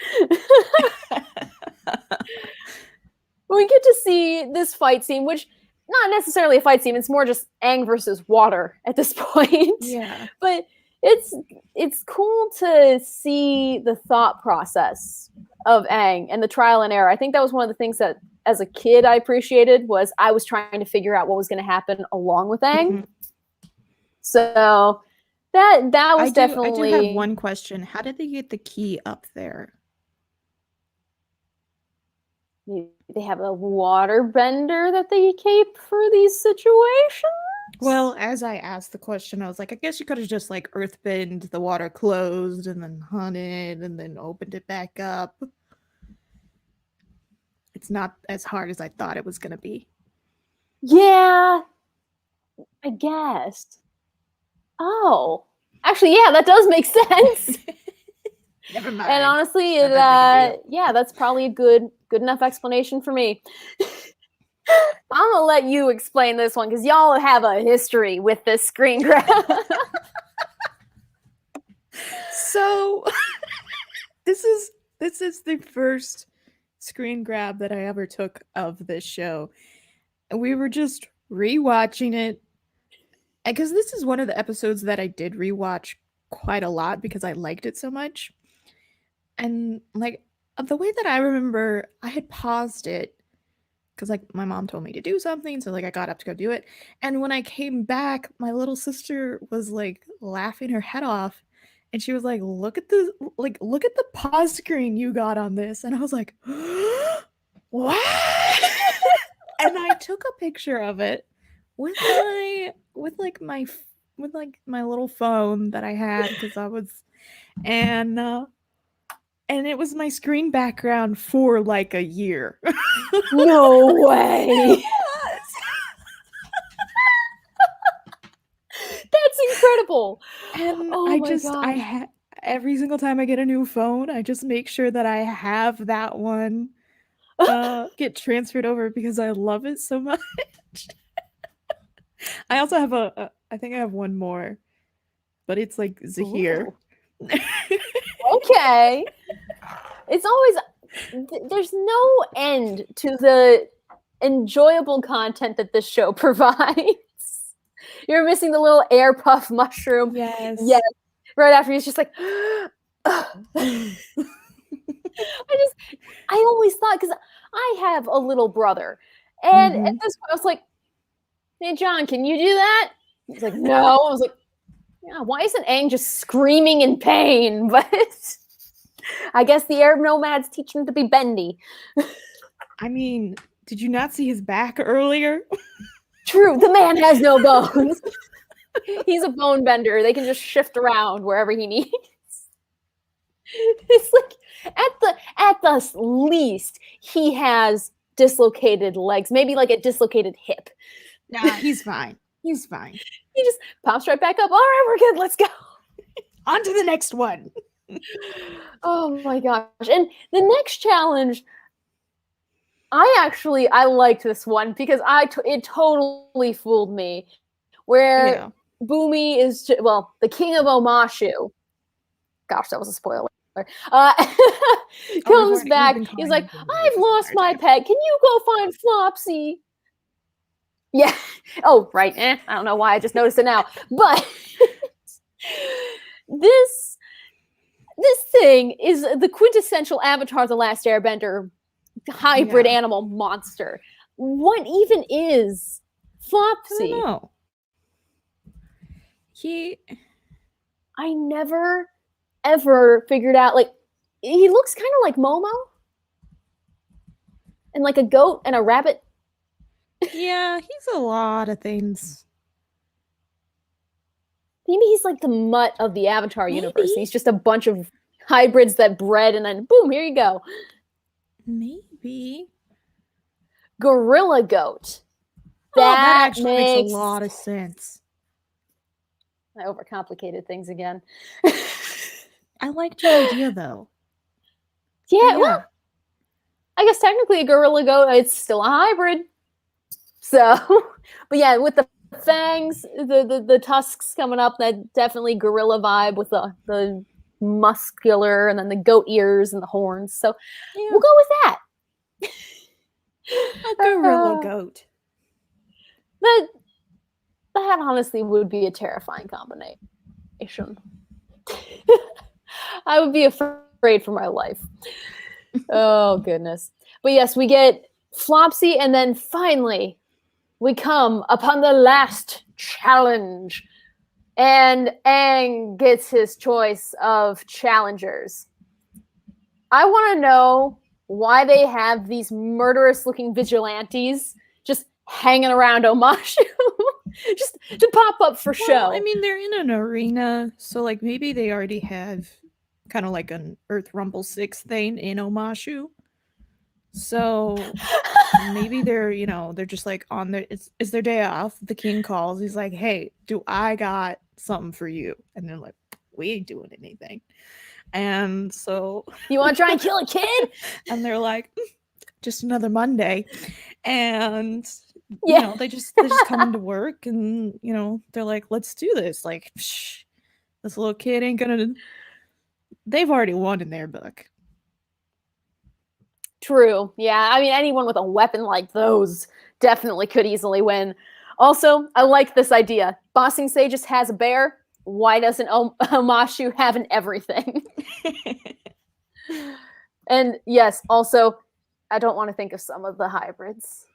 We get to see this fight scene, which not necessarily a fight scene. It's more just Aang versus water at this point. Yeah, but it's cool to see the thought process of Aang and the trial and error. I think that was one of the things that, as a kid, I appreciated. Was I was trying to figure out what was going to happen along with Aang. Mm-hmm. So that was definitely. I do have one question. How did they get the key up there? Maybe they have a water bender that they keep for these situations? Well, as I asked the question, I was like, I guess you could have just like earthbend the water closed and then hunted and then opened it back up. It's not as hard as I thought it was going to be. Yeah, I guess. Oh, actually, yeah, that does make sense. Never mind. And honestly, yeah, that's probably a good enough explanation for me. I'm gonna let you explain this one because y'all have a history with this screen grab. So, this is the first screen grab that I ever took of this show. We were just rewatching it, because this is one of the episodes that I did rewatch quite a lot because I liked it so much. And like the way that I remember, I had paused it because like my mom told me to do something, so like I got up to go do it. And when I came back, my little sister was like laughing her head off, and she was like, look at the pause screen you got on this. And I was like, what? And I took a picture of it with my little phone that I had, because I was, and it was my screen background for like a year. No way. Yes. That's incredible. And I every single time I get a new phone, I just make sure that I have that one get transferred over because I love it so much. I also have I think I have one more, but it's like Zahir. Okay. It's always, there's no end to the enjoyable content that this show provides. You're missing the little air puff mushroom. Yes. Yes. Right after he's just like, I always thought, because I have a little brother, and at this point I was like, hey, John, can you do that? He's like, no. I was like, yeah, why isn't Aang just screaming in pain? But I guess the Arab nomads teach him to be bendy. I mean, did you not see his back earlier? True, the man has no bones. He's a bone bender. They can just shift around wherever he needs. It's like at the least he has dislocated legs, maybe like a dislocated hip. Nah, he's fine. He's fine. He just pops right back up. All right, we're good. Let's go. On to the next one. Oh my gosh. And the next challenge, I liked this one because it totally fooled me. Where Boomy is, the King of Omashu. Gosh, that was a spoiler. Comes back. He's like, I've lost my pet. Can you go find Flopsy? Yeah. Oh, right. I don't know why I just noticed it now. But this thing is the quintessential Avatar: The Last Airbender hybrid animal monster. What even is Flopsy? I don't know. I never ever figured out, like, he looks kind of like Momo and like a goat and a rabbit. Yeah, he's a lot of things. Maybe he's like the mutt of the Avatar universe. He's just a bunch of hybrids that bred and then boom, here you go. Maybe. Gorilla goat. That actually makes a lot of sense. I overcomplicated things again. I liked your idea though. Yeah, well, I guess technically a gorilla goat, it's still a hybrid. So, but yeah, with the fangs, the tusks coming up, that definitely gorilla vibe with the muscular and then the goat ears and the horns. So we'll go with that. A gorilla goat. That honestly would be a terrifying combination. I would be afraid for my life. Oh, goodness. But yes, we get Flopsy, and then finally we come upon the last challenge. And Aang gets his choice of challengers. I want to know why they have these murderous-looking vigilantes just hanging around Omashu. Just to pop up for show. I mean, they're in an arena, so like maybe they already have kind of like an Earth Rumble 6 thing in Omashu. So maybe they're just like on their it's their day off. The king calls. He's like, hey, do I got something for you? And they're like, we ain't doing anything. And so you want to try and kill a kid? And they're like, just another Monday. And they just come into work, and they're like, let's do this. Like, this little kid ain't gonna. They've already won in their book. True. Yeah. I mean, anyone with a weapon like those definitely could easily win. Also, I like this idea. Ba Sing Se just has a bear. Why doesn't Omashu have an everything? And yes, also, I don't want to think of some of the hybrids.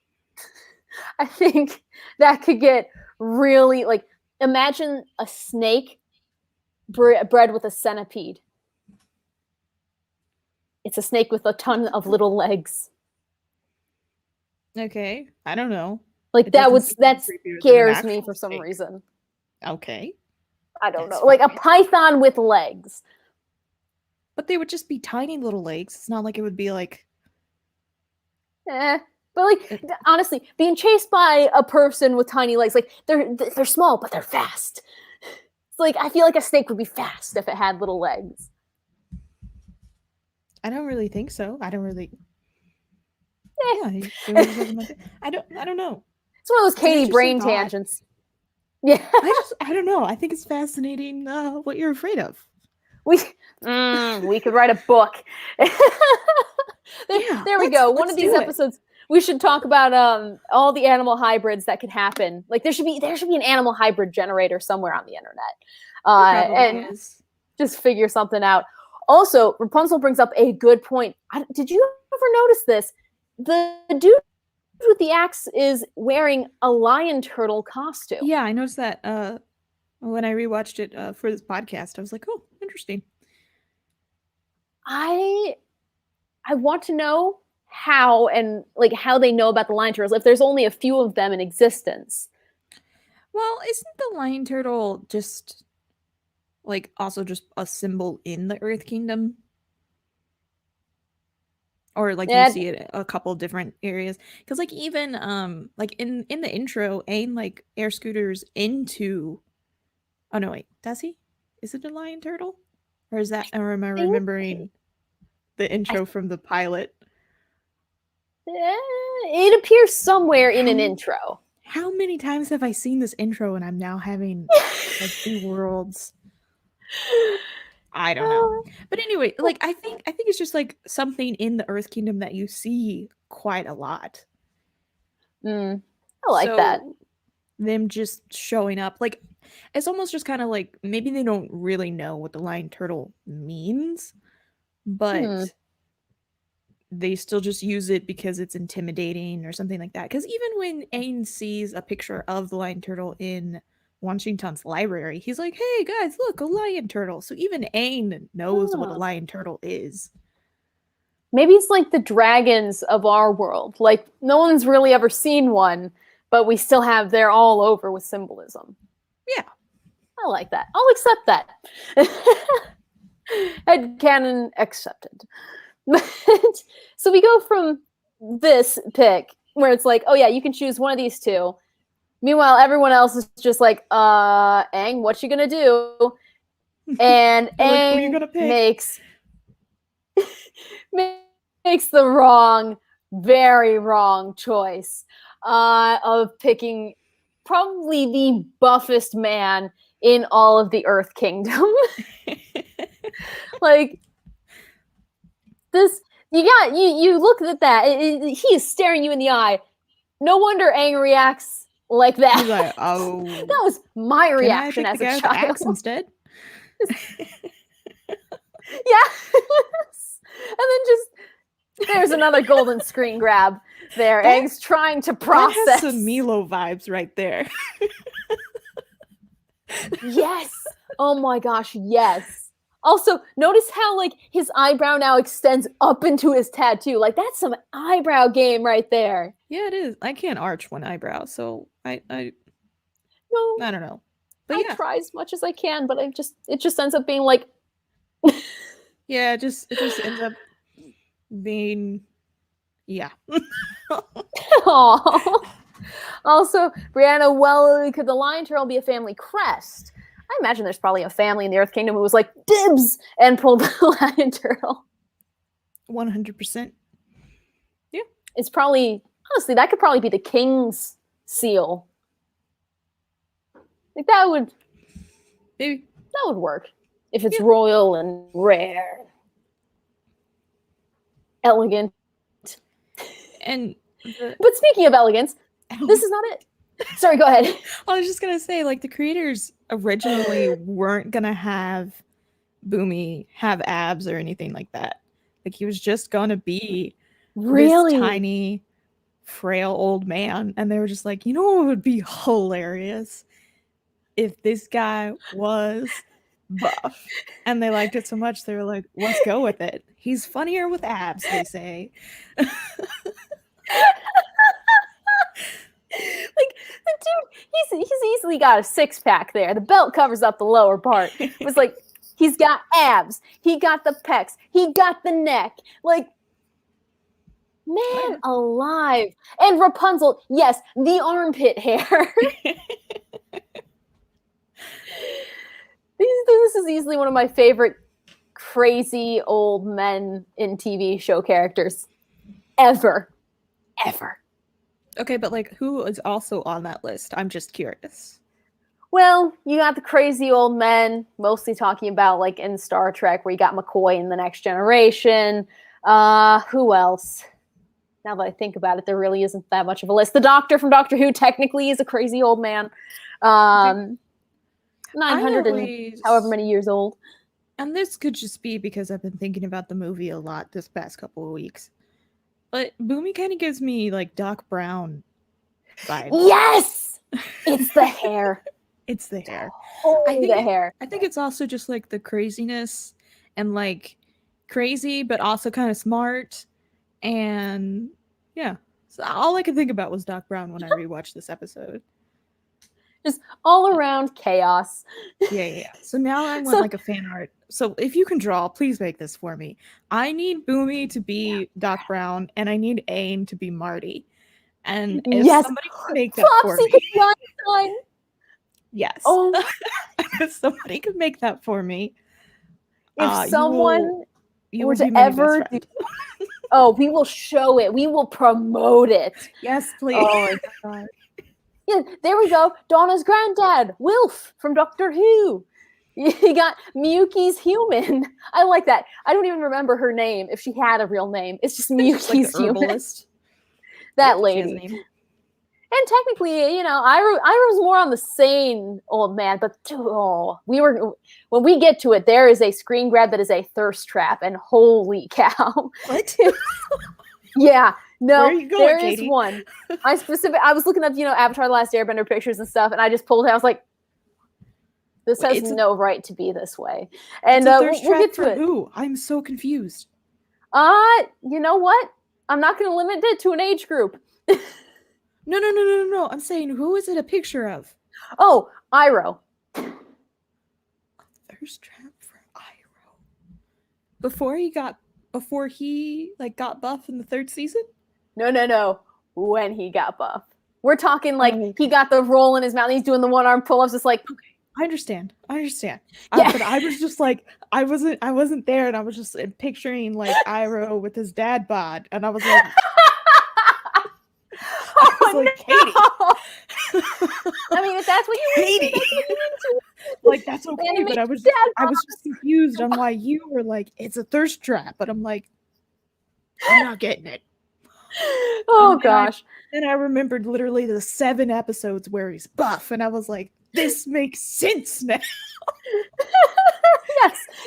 I think that could get really, like, imagine a snake bred with a centipede. It's a snake with a ton of little legs. Okay, I don't know. Like, that scares me for some reason. Okay. I don't know. Like a python with legs. But they would just be tiny little legs. It's not like it would be like... But like, honestly, being chased by a person with tiny legs, like, they're small, but they're fast. It's like, I feel like a snake would be fast if it had little legs. I don't really think so. I don't really... Yeah. I don't know. It's one of those Katie brain tangents. Yeah. I don't know. I think it's fascinating what you're afraid of. We could write a book. There we go. One of these episodes, We should talk about all the animal hybrids that could happen. Like there should be an animal hybrid generator somewhere on the internet. And is. just figure something out. Also, Rapunzel brings up a good point. Did you ever notice this? The dude with the axe is wearing a lion turtle costume. Yeah, I noticed that when I rewatched it for this podcast. I was like, oh, interesting. I want to know how and like how they know about the lion turtles if there's only a few of them in existence. Well, isn't the lion turtle just like also just a symbol in the Earth Kingdom? Or like you see it a couple different areas, because like even like in the intro, Aang like air scooters into. Oh no, wait, does he? Is it a lion turtle, or is that? Or am I remembering the intro from the pilot? It appears somewhere in an intro. How many times have I seen this intro and I'm now having like two worlds? I don't know. But anyway, like I think it's just like something in the Earth Kingdom that you see quite a lot. I like that. Them just showing up, like it's almost just kind of like maybe they don't really know what the lion turtle means, but they still just use it because it's intimidating or something like that. Because even when Aang sees a picture of the lion turtle in Washington's library, he's like, hey guys, look, a lion turtle. So even Aang knows what a lion turtle is. Maybe it's like the dragons of our world. Like no one's really ever seen one, but we still have, they're all over with symbolism. Yeah. I like that. I'll accept that. Headcanon accepted. So we go from this pick where it's like, oh yeah, you can choose one of these two. Meanwhile, everyone else is just like, Aang, what you gonna do? And Aang makes the wrong, very wrong choice of picking probably the buffest man in all of the Earth Kingdom. Like this, you look at that. He is staring you in the eye. No wonder Aang reacts like that. He's like, oh, that was my reaction as a child. Axe instead. Yeah. And then just there's another golden screen grab there. Aang's trying to process. That has some Milo vibes right there. Yes. Oh my gosh, yes. Also, notice how like his eyebrow now extends up into his tattoo. Like that's some eyebrow game right there. Yeah, it is. I can't arch one eyebrow, so I don't know. But I try as much as I can, but it just ends up being like yeah, it just ends up being Aww. Also, Brianna, could the lion turtle be a family crest? I imagine there's probably a family in the Earth Kingdom who was like, dibs, and pulled the lion turtle. 100%. Yeah. It's probably, honestly, that could probably be the king's seal. Like that would work. If it's royal and rare. Elegant. But speaking of elegance, this is not it. Sorry, go ahead. I was just gonna say, like, the creators originally weren't gonna have Boomy have abs or anything like that. Like, he was just gonna be this tiny, frail old man, and they were just like, you know what would be hilarious if this guy was buff. And they liked it so much they were like, let's go with it. He's funnier with abs, they say. Like the dude, he's easily got a six-pack there. The belt covers up the lower part. It was like he's got abs, he got the pecs, he got the neck. Like, man alive. And Rapunzel, yes, the armpit hair. This is easily one of my favorite crazy old men in TV show characters ever. Okay, but like, who is also on that list? I'm just curious. Well, you got the crazy old men, mostly talking about like in Star Trek, where you got McCoy in The Next Generation. Who else? Now that I think about it, there really isn't that much of a list. The Doctor from Doctor Who technically is a crazy old man. 900 and however many years old. And this could just be because I've been thinking about the movie a lot this past couple of weeks. But Boomy kind of gives me like Doc Brown vibes. Yes! It's the hair. It's the hair. hair. I think it's also just like the craziness and like crazy, but also kind of smart. And yeah, so all I could think about was Doc Brown when I rewatched this episode. Just all around chaos. Yeah. So now I want like a fan art. So if you can draw, please make this for me. I need Boomy to be Doc Brown, and I need Aang to be Marty. And if somebody can make that for me. Yes. Oh. If somebody could make that for me. If someone you were will to ever do, we will show it. We will promote it. Yes, please. Oh my god. Yeah, there we go. Donna's granddad, Wilf from Doctor Who. You got Miyuki's human. I like that. I don't even remember her name if she had a real name. It's just Miyuki's like human. That lady. And technically, Iroh's more on the sane old man, but when we get to it, there is a screen grab that is a thirst trap, and holy cow. What? Yeah. No, where are you going, there Katie? is one. I was looking up, Avatar: The Last Airbender pictures and stuff, and I just pulled it. I was like, this has no right to be this way. And we'll get to it. Who? I'm so confused. You know what? I'm not going to limit it to an age group. No. I'm saying, who is it a picture of? Oh, Iroh. A thirst trap for Iroh. Before he got buff in the 3rd season? No. When he got buff. We're talking like he got the roll in his mouth. He's doing the one-arm pull-ups. Just like, okay, I understand. Yeah. But I was just like, I wasn't there, and I was just picturing like Iroh with his dad bod, and I was like, Katie. I mean, if that's what you Katie. Like, that's okay, but I was just confused on why you were like, it's a thirst trap, but I'm like, I'm not getting it. Oh gosh. Then I remembered literally the 7 episodes where he's buff, and I was like, this makes sense now.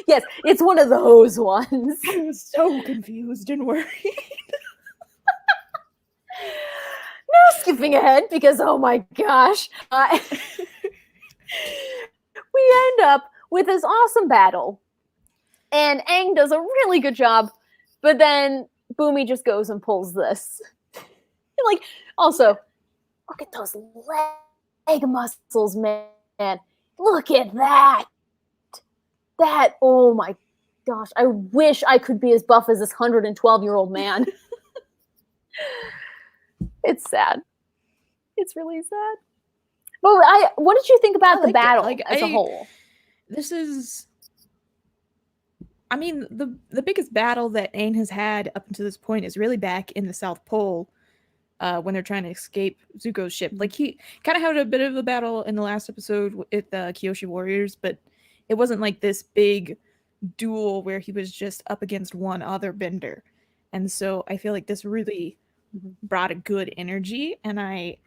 Yes, it's one of those ones. I was so confused and worried. No skipping ahead, because oh my gosh. We end up with this awesome battle, and Aang does a really good job, but then Boomy just goes and pulls this. Like, also, look at those leg muscles, man. Look at that. Oh my gosh. I wish I could be as buff as this 112-year-old man. It's sad. It's really sad. But what did you think about the battle as a whole? This is... I mean, the biggest battle that Aang has had up until this point is really back in the South Pole, when they're trying to escape Zuko's ship. Like, he kind of had a bit of a battle in the last episode with the Kyoshi warriors, but it wasn't like this big duel where he was just up against one other bender. And so I feel like this really brought a good energy, and I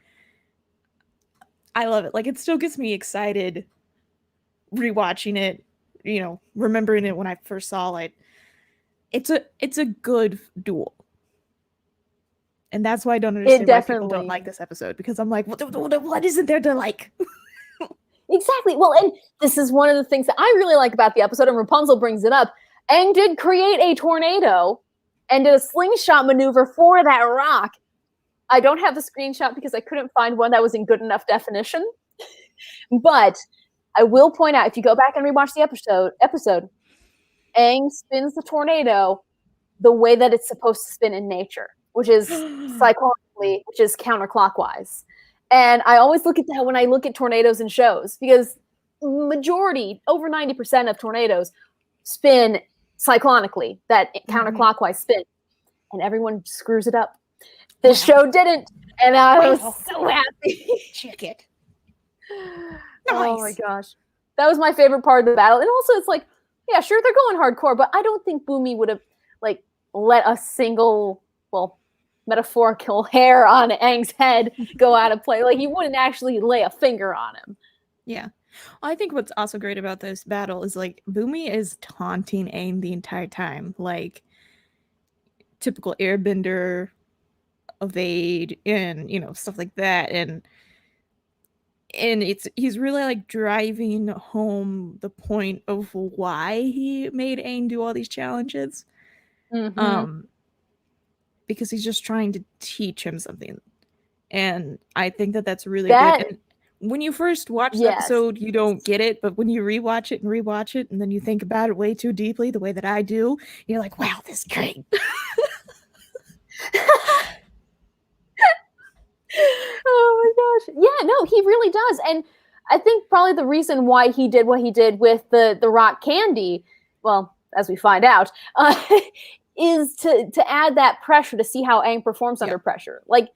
love it. Like, it still gets me excited rewatching it, remembering it when I first saw it. It's a good duel. And that's why I don't understand why people don't like this episode, because I'm like, what isn't there to like? Exactly. Well, and this is one of the things that I really like about the episode, and Rapunzel brings it up. Aang did create a tornado and did a slingshot maneuver for that rock. I don't have the screenshot because I couldn't find one that was in good enough definition. But I will point out, if you go back and rewatch the episode, Aang spins the tornado the way that it's supposed to spin in nature, which is cyclonically, which is counterclockwise. And I always look at that when I look at tornadoes in shows, because majority, over 90% of tornadoes spin cyclonically, that counterclockwise spin, and everyone screws it up. This show didn't, and I was so happy. Check it. Nice. Oh my gosh. That was my favorite part of the battle. And also, it's like, yeah, sure, they're going hardcore, but I don't think Boomy would have, let a single, metaphorical hair on Aang's head go out of play. Like, he wouldn't actually lay a finger on him. Yeah. I think what's also great about this battle is, like, Bumi is taunting Aang the entire time. Like, typical Airbender evade and, you know, stuff like that. And he's really, like, driving home the point of why he made Aang do all these challenges. Mm-hmm. Because he's just trying to teach him something. And I think that that's really good. And when you first watch the episode, you don't get it, but when you rewatch it, and then you think about it way too deeply, the way that I do, you're like, wow, this is great. Oh my gosh. Yeah, no, he really does. And I think probably the reason why he did what he did with the rock candy, well, as we find out, is to add that pressure to see how Aang performs under pressure. Like,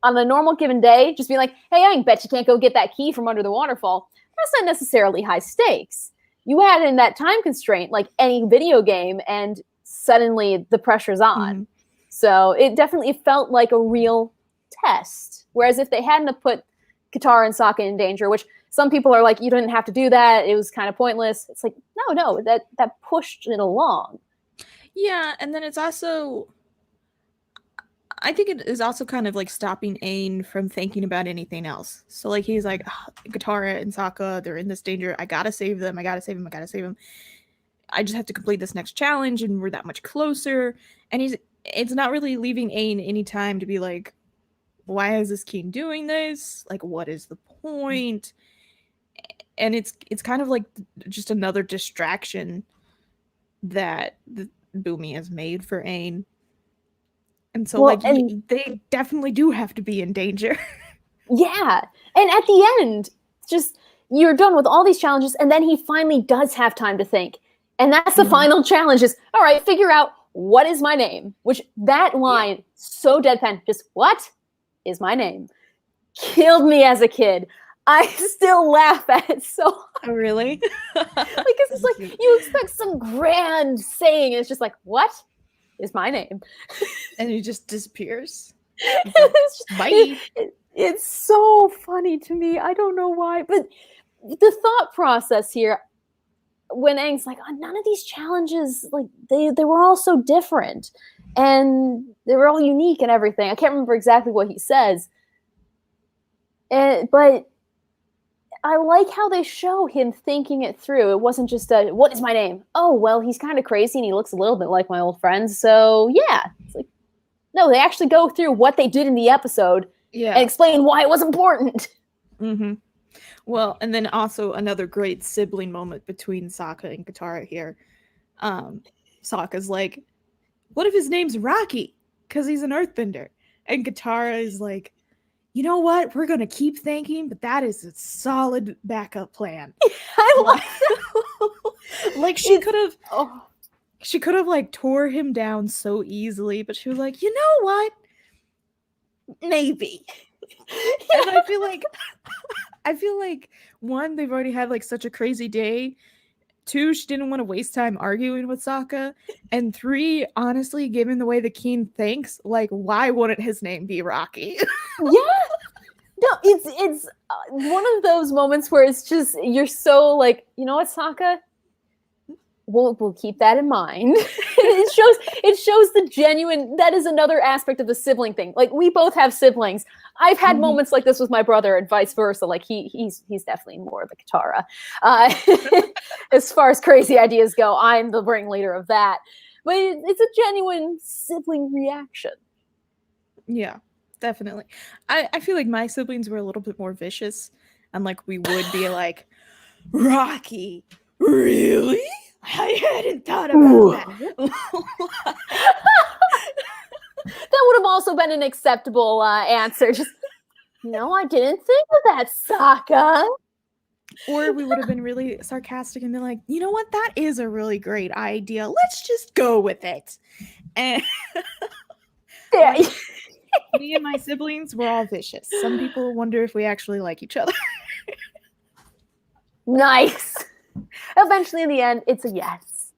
on a normal given day, just be like, hey, Aang, bet you can't go get that key from under the waterfall. That's not necessarily high stakes. You add in that time constraint, like any video game, and suddenly the pressure's on. Mm-hmm. So it definitely felt like a real test. Whereas if they hadn't have put Katara and Sokka in danger, which some people are like, you didn't have to do that, it was kind of pointless. It's like, no, that pushed it along. Yeah, and then it's also, I think it is also kind of like stopping Aang from thinking about anything else. So, like, he's like, Katara and Sokka, they're in this danger. I gotta save them. I gotta save them. I just have to complete this next challenge, and we're that much closer. And it's not really leaving Aang any time to be like, why is this king doing this? Like, what is the point? And it's kind of like just another distraction that Bumi has made for Aang. And so, they definitely do have to be in danger. Yeah. And at the end, just, you're done with all these challenges, and then he finally does have time to think. And that's the final challenge is, all right, figure out what is my name? Which, that line, so deadpan, just, what is my name? Killed me as a kid. I still laugh at it so hard. Oh, really? Because it's like, you expect some grand saying, and it's just like, what is my name? And he just disappears. It's just, bye. It's so funny to me. I don't know why. But the thought process here, when Aang's like, oh, none of these challenges, like, they were all so different. And they were all unique and everything. I can't remember exactly what he says. But I like how they show him thinking it through. It wasn't just what is my name? Oh, well, he's kind of crazy and he looks a little bit like my old friends. So, yeah. It's like, no, they actually go through what they did in the episode and explain why it was important. Mm-hmm. Well, and then also another great sibling moment between Sokka and Katara here. Sokka's like, what if his name's Rocky? Because he's an earthbender. And Katara is like, you know what? We're going to keep thinking, but that is a solid backup plan. I like like, she could have like tore him down so easily, but she was like, you know what? Maybe. And I feel like one, they've already had like such a crazy day. Two, she didn't want to waste time arguing with Sokka. And three, honestly, given the way the king thinks, like, why wouldn't his name be Rocky? Yeah. No, it's one of those moments where it's just, you're so like, you know what, Sokka? We'll keep that in mind. it shows the genuine, that is another aspect of the sibling thing. Like, we both have siblings. I've had moments like this with my brother and vice versa. Like, he's definitely more of a Katara. As far as crazy ideas go, I'm the ringleader of that. But it's a genuine sibling reaction. Yeah, definitely. I feel like my siblings were a little bit more vicious. And like, we would be like, Rocky, really? I hadn't thought about that. That would have also been an acceptable answer. Just, no, I didn't think of that, Sokka. Or we would have been really sarcastic and been like, you know what? That is a really great idea. Let's just go with it. And me and my siblings were all vicious. Some people wonder if we actually like each other. Nice. Eventually, in the end, it's a yes.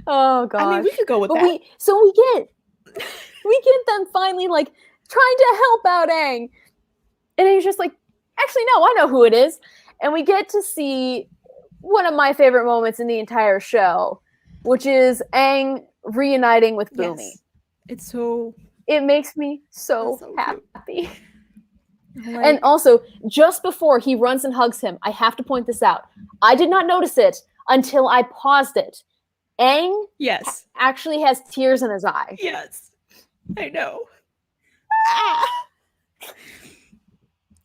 Oh, gosh. I mean, we could go with that. We get we get them finally like trying to help out Aang. And he's just like, actually, no, I know who it is. And we get to see one of my favorite moments in the entire show, which is Aang reuniting with Bumi. Yes. It's so... It makes me so happy. Like... And also, just before he runs and hugs him, I have to point this out. I did not notice it until I paused it. Aang yes. actually has tears in his eye. Yes. I know.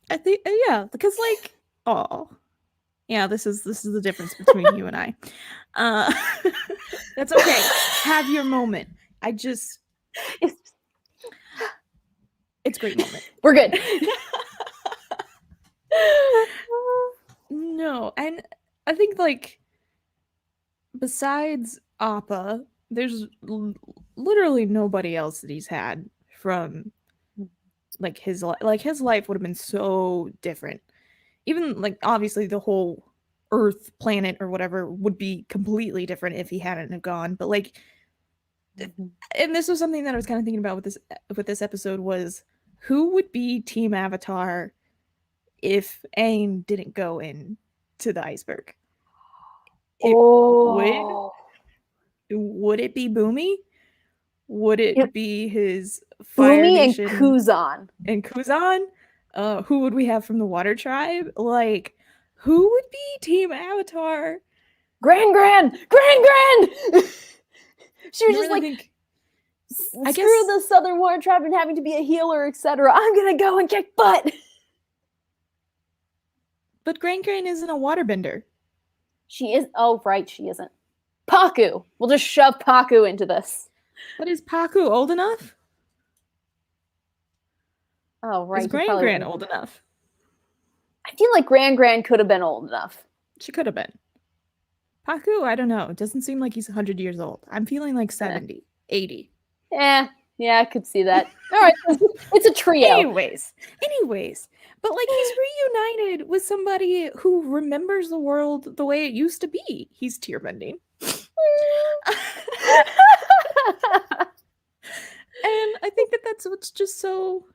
I think, yeah, because like, oh, yeah, this is the difference between you and I. That's okay. Have your moment. It's a great moment. We're good. No, and I think like besides Appa, there's literally nobody else that he's had from like his life would have been so different. Even like obviously the whole Earth planet or whatever would be completely different if he hadn't have gone. But like, and this was something that I was kind of thinking about with this episode was who would be Team Avatar if Aang didn't go in to the iceberg? Would it be Bumi? Would it be his Fire Bumi Nation and Kuzan? And Kuzan? Who would we have from the Water Tribe? Like, who would be Team Avatar? Gran! She was just like, screw the Southern Water Tribe and having to be a healer, etc. I'm gonna go and kick butt. But Gran isn't a waterbender. She is. Oh, right, she isn't. Paku. We'll just shove Paku into this. But is Paku old enough? Oh, right. Is Gran old enough? I feel like Gran could have been old enough. She could have been. Paku, I don't know. It doesn't seem like he's 100 years old. I'm feeling like 70, 80. Yeah, I could see that. All right, it's a trio. Anyways. But like he's reunited with somebody who remembers the world the way it used to be. He's tear bending. And I think that's what's just so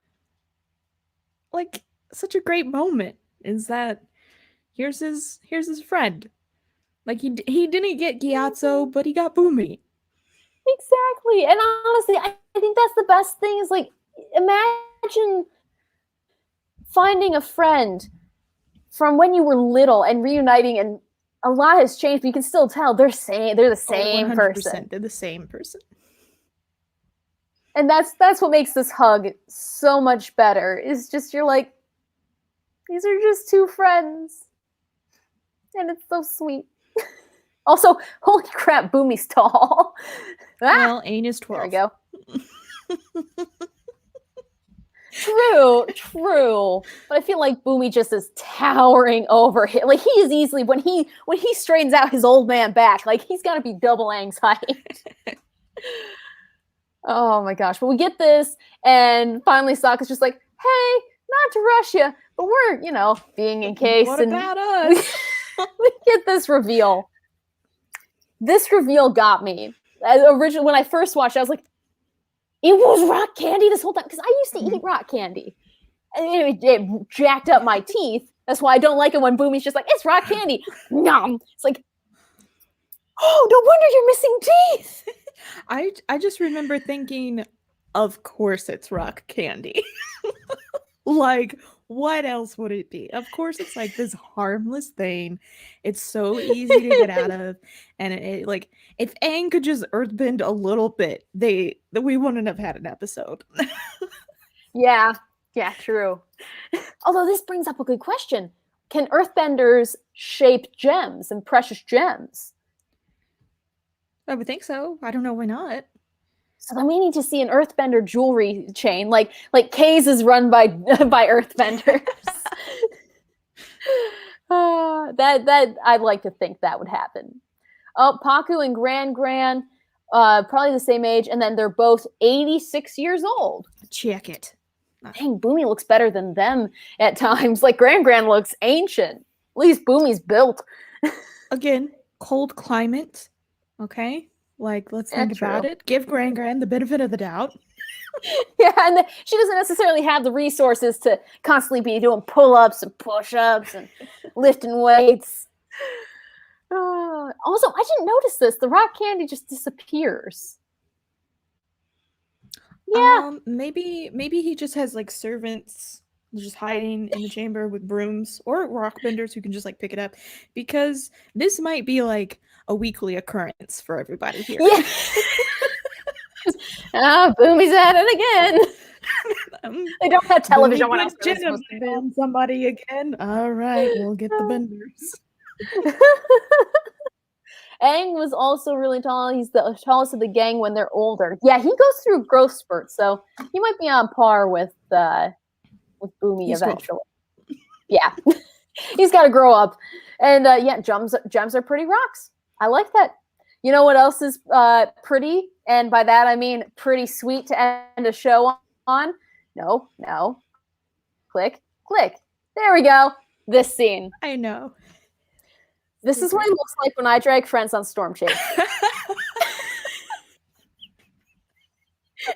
like such a great moment is that here's his friend. Like he didn't get Gyatso, but he got Bumi. Exactly. And honestly, I think that's the best thing is like imagine finding a friend from when you were little and reuniting, and a lot has changed, but you can still tell they're the same person. They're the same person. And that's what makes this hug so much better. Is just you're like, these are just two friends. And it's so sweet. Also, holy crap, Bumi's tall. Well, Aang is 12. There we go. True. But I feel like Bumi just is towering over him. Like he is easily when he straightens out his old man back, like he's gotta be double Aang's height. Oh my gosh. But we get this, and finally Sokka's just like, hey, not to rush you, but we're, being in case. What and about us? we get this reveal. This reveal got me. Originally, when I first watched it, I was like, it was rock candy this whole time. Because I used to eat rock candy. And it jacked up my teeth. That's why I don't like it when Bumi's just like, it's rock candy. Nom. It's like, oh, no wonder you're missing teeth. I just remember thinking, of course it's rock candy. Like, what else would it be? Of course it's like this harmless thing. It's so easy to get out of. And it like, if Aang could just earthbend a little bit, we wouldn't have had an episode. Yeah, true. Although this brings up a good question. Can earthbenders shape gems and precious gems? I would think so. I don't know why not. So then we need to see an earthbender jewelry chain, like Kay's is run by earthbenders. That I'd like to think that would happen. Oh, Paku and Gran, probably the same age, and then they're both 86 years old. Check it. Dang, Bumi looks better than them at times. Like Gran looks ancient. At least Bumi's built. Again, cold climate. Okay. Like, let's think about it. Give Gran the benefit of the doubt. Yeah, and she doesn't necessarily have the resources to constantly be doing pull-ups and push-ups and lifting weights. Also, I didn't notice this. The rock candy just disappears. Yeah. Maybe he just has like servants just hiding in the chamber with brooms, or rock benders who can just like pick it up, because this might be like a weekly occurrence for everybody here. Yeah. Boomy's at it again. They don't have television. Boomy puts Jenna on somebody again. All right, we'll get the benders. Aang was also really tall. He's the tallest of the gang when they're older. Yeah, he goes through growth spurts, so he might be on par with Boomy eventually. Yeah, he's got to grow up. And yeah, gems are pretty rocks. I like that. You know what else is pretty? And by that I mean pretty sweet to end a show on. No. Click. There we go. This scene. I know. This is what it looks like when I drag friends on Storm Chase.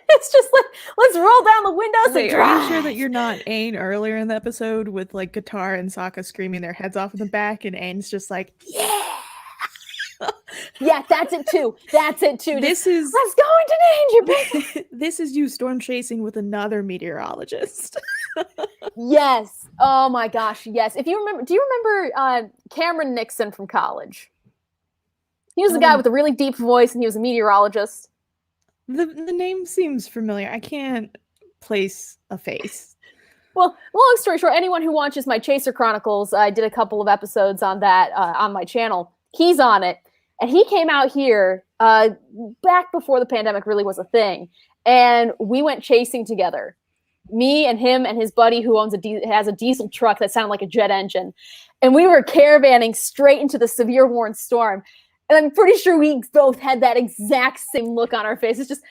It's just like, let's roll down the windows and drive. Are you sure that you're not Aang earlier in the episode with like Katara and Sokka screaming their heads off in the back, and Aang's just like, yeah. Yeah, that's it too. This is let's go into danger, baby. This is you storm chasing with another meteorologist. Yes. Oh my gosh. Yes. If you remember, do you remember Cameron Nixon from college? He was the guy with the really deep voice, and he was a meteorologist. The name seems familiar. I can't place a face. Well, long story short, anyone who watches my Chaser Chronicles, I did a couple of episodes on that on my channel. He's on it. And he came out here back before the pandemic really was a thing. And we went chasing together. Me and him and his buddy who has a diesel truck that sounded like a jet engine. And we were caravanning straight into the severe warn storm. And I'm pretty sure we both had that exact same look on our faces. Just,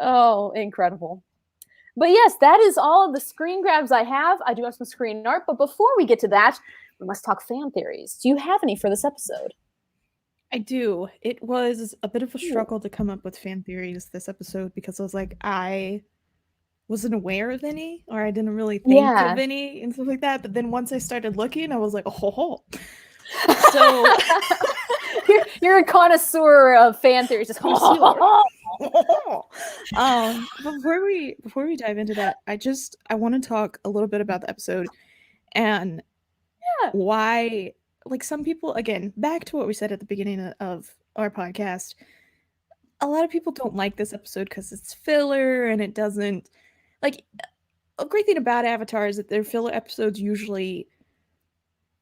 oh, incredible. But yes, that is all of the screen grabs I have. I do have some screen art. But before we get to that, we must talk fan theories. Do you have any for this episode? I do. It was a bit of a struggle to come up with fan theories this episode, because I was like, I wasn't aware of any, or I didn't really think of any and stuff like that. But then once I started looking, I was like, oh. So you're a connoisseur of fan theories. Just before we dive into that, I want to talk a little bit about the episode and why, like, some people, again, back to what we said at the beginning of our podcast, a lot of people don't like this episode because it's filler, and it doesn't, like, a great thing about Avatar is that their filler episodes usually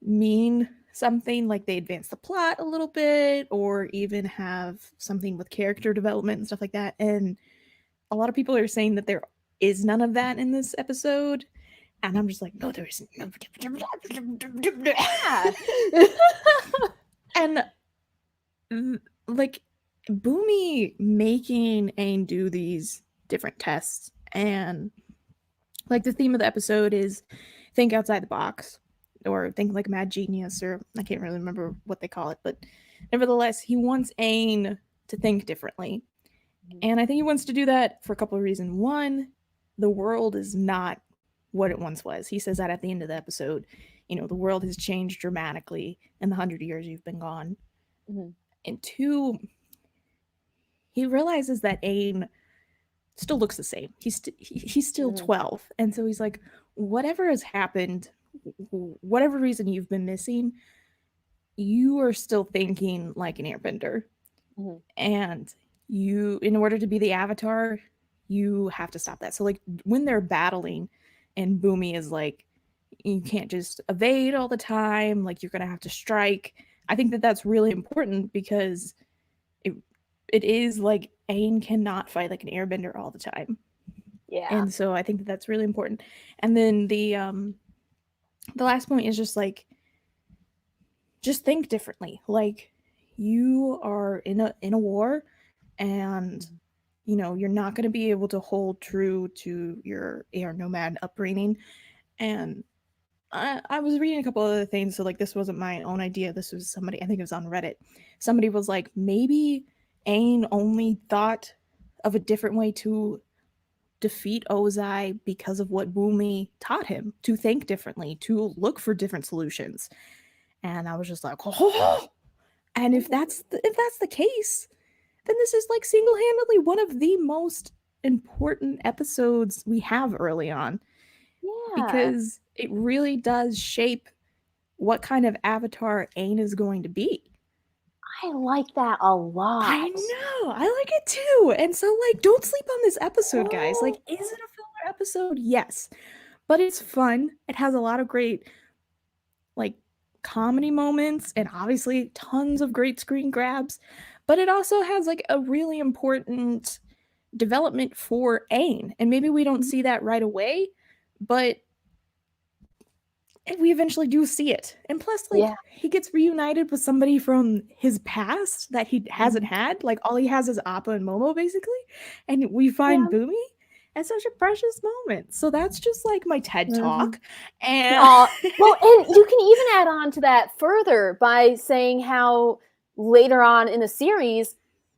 mean something, like they advance the plot a little bit, or even have something with character development and stuff like that. And a lot of people are saying that there is none of that in this episode. And I'm just like, no, there isn't. And like, Boomy making Aang do these different tests, and like the theme of the episode is think outside the box, or think like a mad genius, or I can't really remember what they call it, but nevertheless, he wants Aang to think differently. And I think he wants to do that for a couple of reasons. One, the world is not what it once was. He says that at the end of the episode. You know, the world has changed dramatically in the 100 years you've been gone. Mm-hmm. And two, he realizes that Aang still looks the same. He's still 12. And so he's like, whatever has happened, whatever reason you've been missing, you are still thinking like an airbender. Mm-hmm. And you, in order to be the Avatar, you have to stop that. So like when they're battling, and Boomy is like, you can't just evade all the time, like you're gonna have to strike. I think that that's really important, because it is like Aang cannot fight like an airbender all the time. Yeah. And so I think that that's really important. And then the last point is just like, just think differently. Like, you are in a war, and you know, you're not going to be able to hold true to your air nomad upbringing. And I was reading a couple other things. So like, this wasn't my own idea. This was somebody, I think it was on Reddit. Somebody was like, maybe Aang only thought of a different way to defeat Ozai because of what Bumi taught him, to think differently, to look for different solutions. And I was just like, oh. And if that's the case, then this is like single-handedly one of the most important episodes we have early on. Yeah. Because it really does shape what kind of avatar Aang is going to be. I like that a lot. I know. I like it too. And so, like, don't sleep on this episode, guys. Like, is it a filler episode? Yes. But it's fun. It has a lot of great, like, comedy moments and obviously tons of great screen grabs. But it also has, like, a really important development for Aang. And maybe we don't see that right away, but we eventually do see it. And plus, like, he gets reunited with somebody from his past that he hasn't had. Like, all he has is Appa and Momo, basically. And we find Bumi at such a precious moment. So that's just, like, my TED Talk. And well, and you can even add on to that further by saying how later on in the series,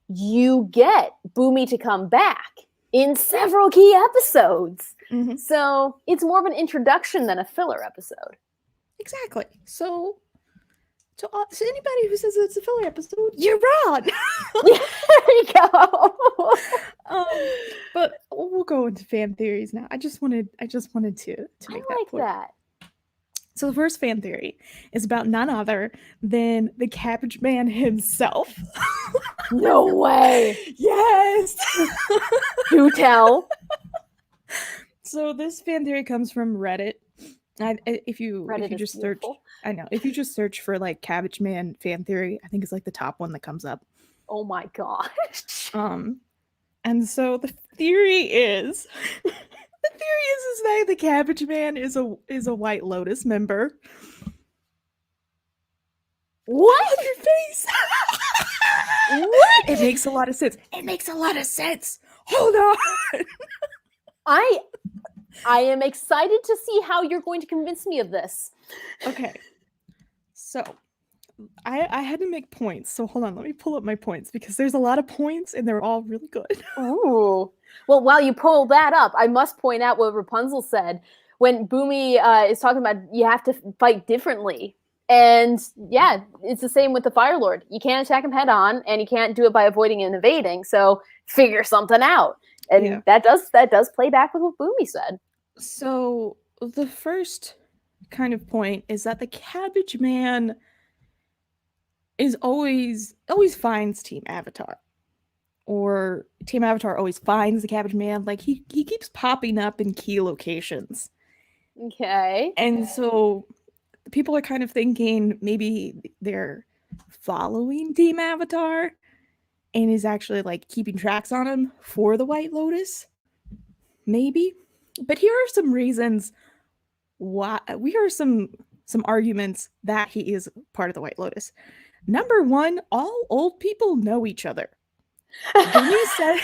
you get Bumi to come back in several key episodes. So it's more of an introduction than a filler episode. Exactly. So to anybody who says it's a filler episode, you're wrong. There you go. But we'll go into fan theories now. I just wanted to make that point. That. So the first fan theory is about none other than the Cabbage Man himself. No way. Yes. Do tell. So this fan theory comes from Reddit. If you just search, I know, if you just search for like Cabbage Man fan theory, I think it's like the top one that comes up. Oh my gosh. And so the theory is that the Cabbage Man is a White Lotus member. What? Your face. What? It makes a lot of sense. It makes a lot of sense. Hold on. I am excited to see how you're going to convince me of this. Okay. So I had to make points. So hold on, let me pull up my points because there's a lot of points and they're all really good. Ooh. Well, while you pull that up, I must point out what Rapunzel said when Bumi is talking about you have to fight differently. And yeah, it's the same with the Fire Lord. You can't attack him head on, and you can't do it by avoiding and evading. So figure something out. And that does play back with what Bumi said. So the first kind of point is that the Cabbage Man is always finds Team Avatar. Or Team Avatar always finds the Cabbage Man. Like he keeps popping up in key locations. Okay. And so people are kind of thinking maybe they're following Team Avatar and is actually like keeping tracks on him for the White Lotus. Maybe. But here are some reasons why. Here are some arguments that he is part of the White Lotus. Number one, all old people know each other. Bumi says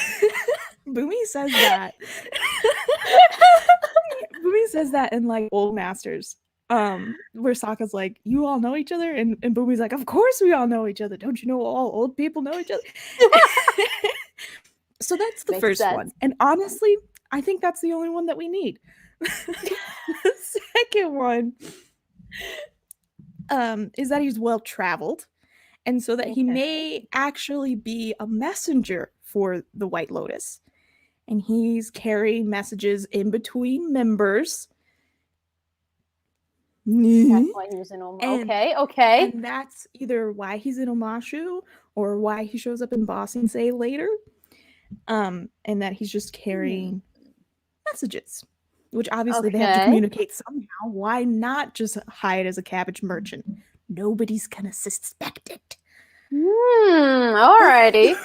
that. Bumi says that in like Old Masters. Where Sokka's like, you all know each other? And Bumi's like, of course we all know each other. Don't you know all old people know each other? So that's the first one. And honestly, I think that's the only one that we need. The second one is that he's well traveled, and so that he may actually be a messenger for the White Lotus, and he's carrying messages in between members. That's why he was in Omashu. Okay. And that's either why he's in Omashu or why he shows up in Ba Sing Se later. And that he's just carrying messages, which obviously they have to communicate somehow. Why not just hide as a cabbage merchant? Nobody's gonna suspect it. Alrighty.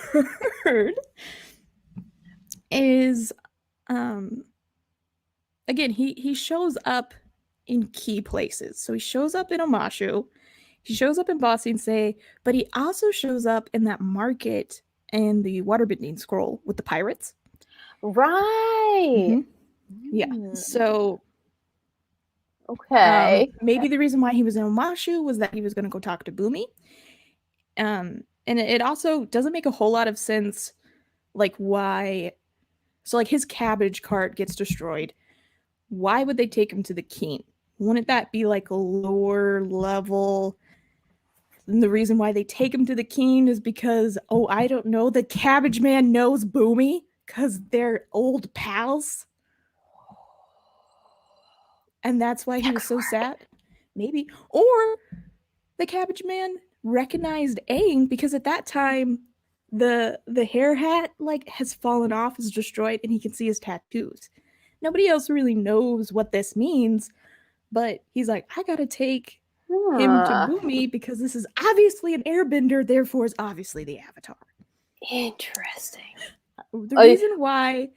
Third is again, he shows up in key places. So he shows up in Omashu, he shows up in Ba Sing Se, but he also shows up in that market and the waterbending scroll with the pirates. Right. Yeah. So maybe the reason why he was in Omashu was that he was going to go talk to Bumi. And it also doesn't make a whole lot of sense, like why. So like his cabbage cart gets destroyed. Why would they take him to the king? Wouldn't that be like a lower level? And the reason why they take him to the king is because, oh, I don't know, the cabbage man knows Boomy because they're old pals. And that's why he was so sad. Maybe. Or the cabbage man recognized Aang because at that time the hair hat like has fallen off, is destroyed, and he can see his tattoos. Nobody else really knows what this means, but he's like, I gotta take him to Boomy because this is obviously an airbender, therefore is obviously the Avatar. Interesting. The reason why...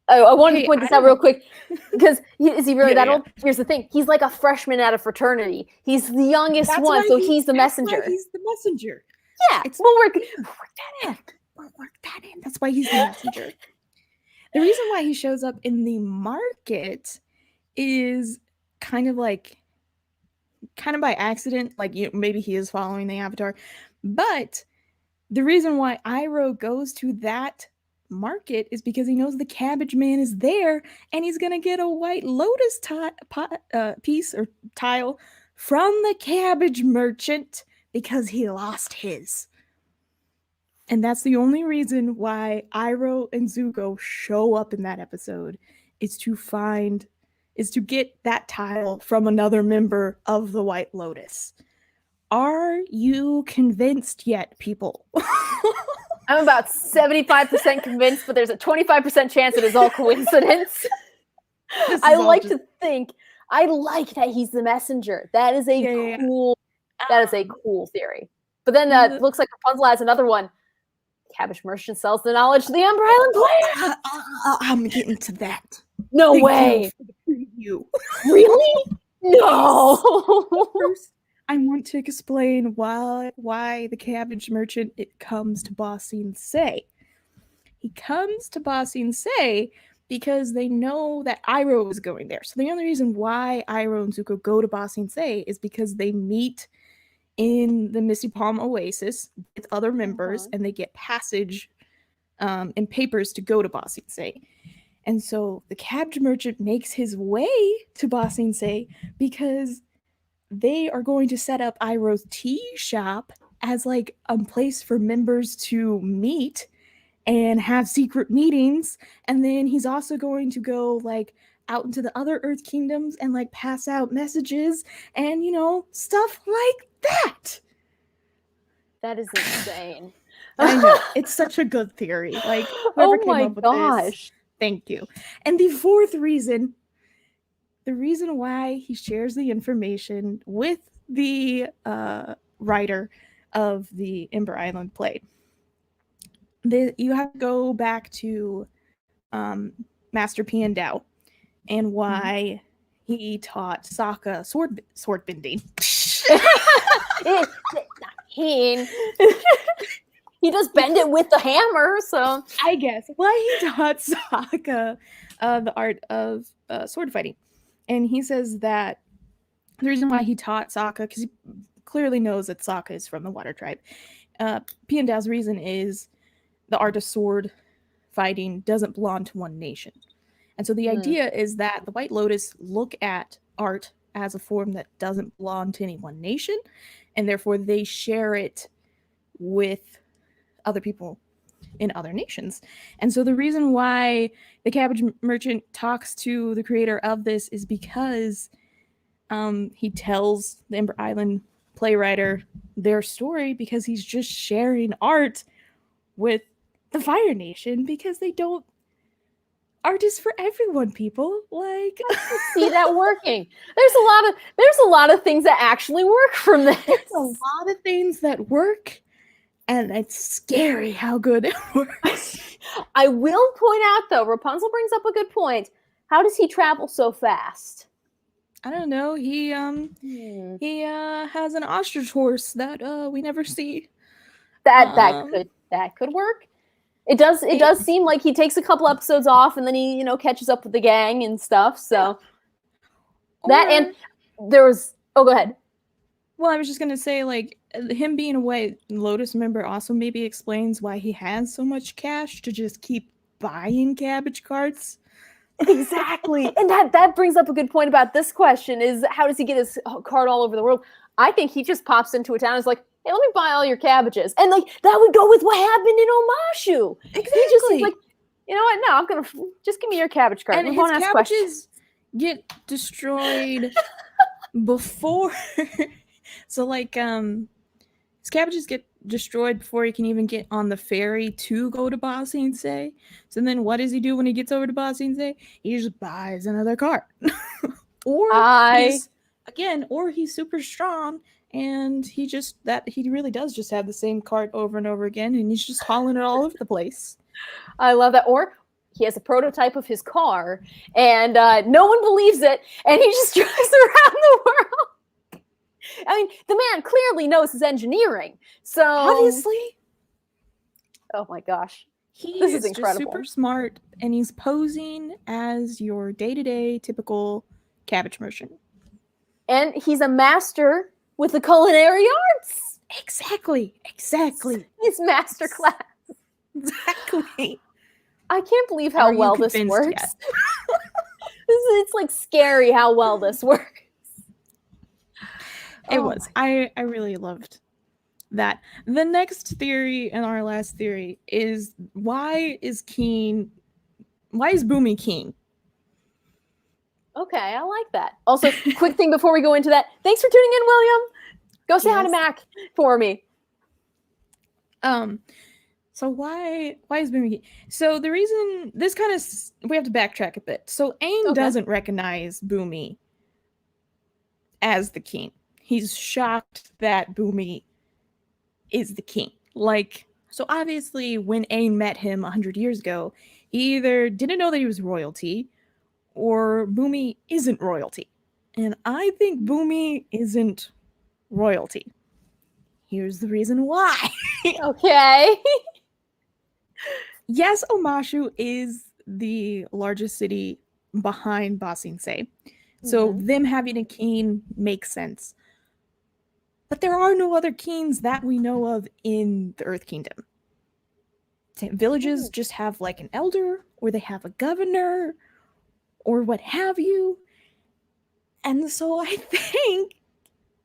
I wanted to point this out real quick, because is he really that old? Here's the thing. He's like a freshman at a fraternity. He's the youngest one, so he's the messenger. He's the messenger. Yeah, we'll work that in. We'll work that in. That's why he's the messenger. The reason why he shows up in the market is kind of by accident. Like, maybe he is following the Avatar, but the reason why Iroh goes to that market is because he knows the cabbage man is there, and he's gonna get a white lotus piece or tile from the cabbage merchant because he lost his. And that's the only reason why Iroh and Zuko show up in that episode, is to get that tile from another member of the White Lotus. Are you convinced yet, people? I'm about 75% convinced, but there's a 25% chance it is all coincidence. I like that he's the messenger. That is a cool theory. But then it looks like Rapunzel has another one. Cabbage merchant sells the knowledge to the Ember Island player. I'm getting to that. No way. Preview. Really? No. First, I want to explain why the cabbage merchant comes to Ba Sing Se. He comes to Ba Sing Se because they know that Iroh is going there. So the only reason why Iroh and Zuko go to Ba Sing Se is because they meet in the Misty Palm Oasis with other members, and they get passage and papers to go to Ba Sing Se. And so the cabbage merchant makes his way to Ba Sing Se because they are going to set up Iroh's tea shop as like a place for members to meet and have secret meetings. And then he's also going to go like out into the other Earth kingdoms and like pass out messages and, stuff like that. That is insane. I know. It's such a good theory. Like, whoever came up with this, thank you. And the fourth reason, the reason why he shares the information with the writer of the Ember Island play, you have to go back to Master Piandao and why he taught Sokka sword bending. He does bend it with the hammer, so I guess why he taught Sokka the art of sword fighting. And he says that the reason why he taught Sokka, because he clearly knows that Sokka is from the Water Tribe. Piandao's reason is the art of sword fighting doesn't belong to one nation. And so the idea is that the White Lotus look at art as a form that doesn't belong to any one nation, and therefore they share it with other people in other nations. And so the reason why the cabbage merchant talks to the creator of this is because he tells the Ember Island playwriter their story, because he's just sharing art with the Fire Nation, because they don't. Art is for everyone, people. Like, see that working. There's a lot of things that actually work from this. There's a lot of things that work, and it's scary how good it works. I will point out, though, Rapunzel brings up a good point. How does he travel so fast? I don't know. He has an ostrich horse that we never see. That could work. It does seem like he takes a couple episodes off and then he, catches up with the gang and stuff. So that, and there was, go ahead. Well, I was just gonna say, like, him being away, Lotus member also maybe explains why he has so much cash to just keep buying cabbage carts. Exactly. And that brings up a good point about this question is how does he get his cart all over the world? I think he just pops into a town and is like, hey, let me buy all your cabbages. And like that would go with what happened in Omashu. Exactly. He just is like, you know what? No, I'm going to just give me your cabbage cart. And his cabbages get destroyed before. So like his cabbages get destroyed before he can even get on the ferry to go to Ba Sing Se. So then what does he do when he gets over to Ba Sing Se? He just buys another cart. Or he's super strong and he really does just have the same cart over and over again and he's just hauling it all over the place. I love that. Or he has a prototype of his car and no one believes it and he just drives around the world. I mean, the man clearly knows his engineering. So obviously. Oh my gosh. This is incredible. Just super smart and he's posing as your day-to-day typical cabbage merchant. And he's a master with the culinary arts. Exactly. His master class. Exactly. I can't believe how well this works. It's like scary how well this works. It was. I really loved that. The next theory and our last theory is why is Bumi king? Okay, I like that. Also, quick thing before we go into that. Thanks for tuning in, William. Go say hi to Mac for me. So why is Bumi king? So the reason we have to backtrack a bit. So Aang doesn't recognize Bumi as the king. He's shocked that Bumi is the king. So obviously when Aang met him 100 years ago, he either didn't know that he was royalty or Bumi isn't royalty. And I think Bumi isn't royalty. Here's the reason why. Okay. Yes, Omashu is the largest city behind Ba Sing Se. So them having a king makes sense. But there are no other kings that we know of in the Earth Kingdom. Villages just have like an elder, or they have a governor, or what have you. And so I think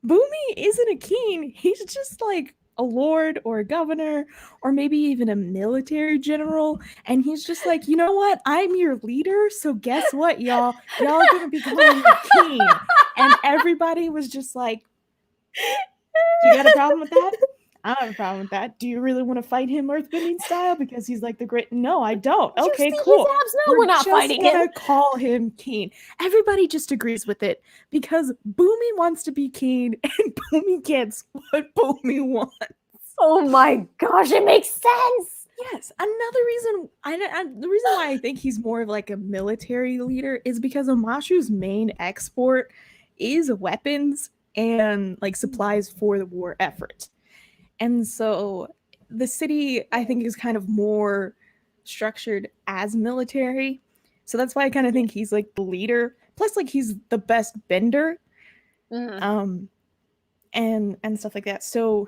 Bumi isn't a king. He's just like a lord or a governor, or maybe even a military general. And he's just like, you know what? I'm your leader. So guess what, y'all? Y'all are going to become the king. And everybody was just like, you got a problem with that? I don't have a problem with that. Do you really want to fight him earthbending style? Because he's like the great... No, I don't. Okay, cool. We're not fighting him. We're just gonna call him king. Everybody just agrees with it because Bumi wants to be king and Bumi gets what Bumi wants. Oh my gosh, it makes sense. Yes. Another reason... the reason why I think he's more of like a military leader is because Omashu's main export is weapons and like supplies for the war effort. And so the city, I think, is kind of more structured as military. So that's why I kind of think he's like the leader. Plus, like, he's the best bender. And stuff like that. So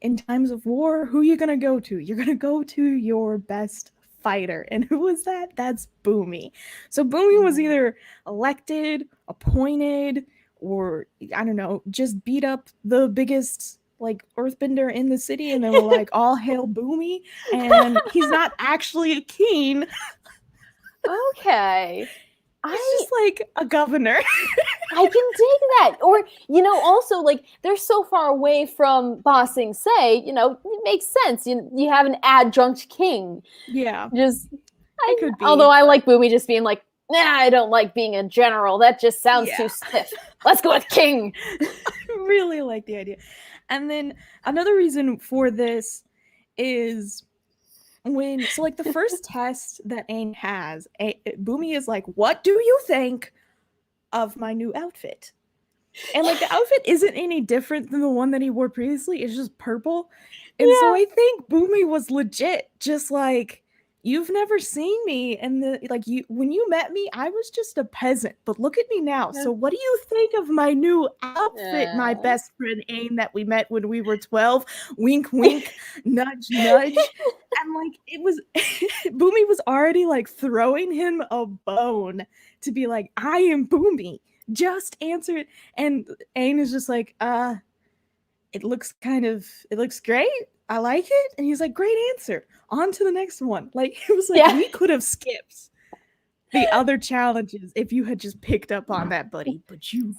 in times of war, who are you going to go to? You're going to go to your best fighter. And who was that? That's Bumi. So Bumi was either elected, appointed, or, I don't know, just beat up the biggest like earthbender in the city, and then we're like, all hail Bumi, and he's not actually a king. Okay. He's just like a governor. I can dig that. Or, also like they're so far away from Ba Sing Se, it makes sense. You have an adjunct king. Yeah. It could be. Although I like Bumi just being like, nah, I don't like being a general. That just sounds too stiff. Let's go with king. I really like the idea. And then another reason for this is the first test that Aang has, Bumi is like, what do you think of my new outfit? And like the outfit isn't any different than the one that he wore previously. It's just purple. And so I think Bumi was legit just like, you've never seen me, and when you met me, I was just a peasant, but look at me now. So what do you think of my new outfit, my best friend Ain, that we met when we were 12? Wink, wink, nudge, nudge. And like, it was Boomy was already like throwing him a bone to be like, I am Boomy, just answer it. And Ain is just like, it looks great, I like it. And he's like, great answer, on to the next one. Like, it was like, we could have skipped the other challenges if you had just picked up on that, buddy, but you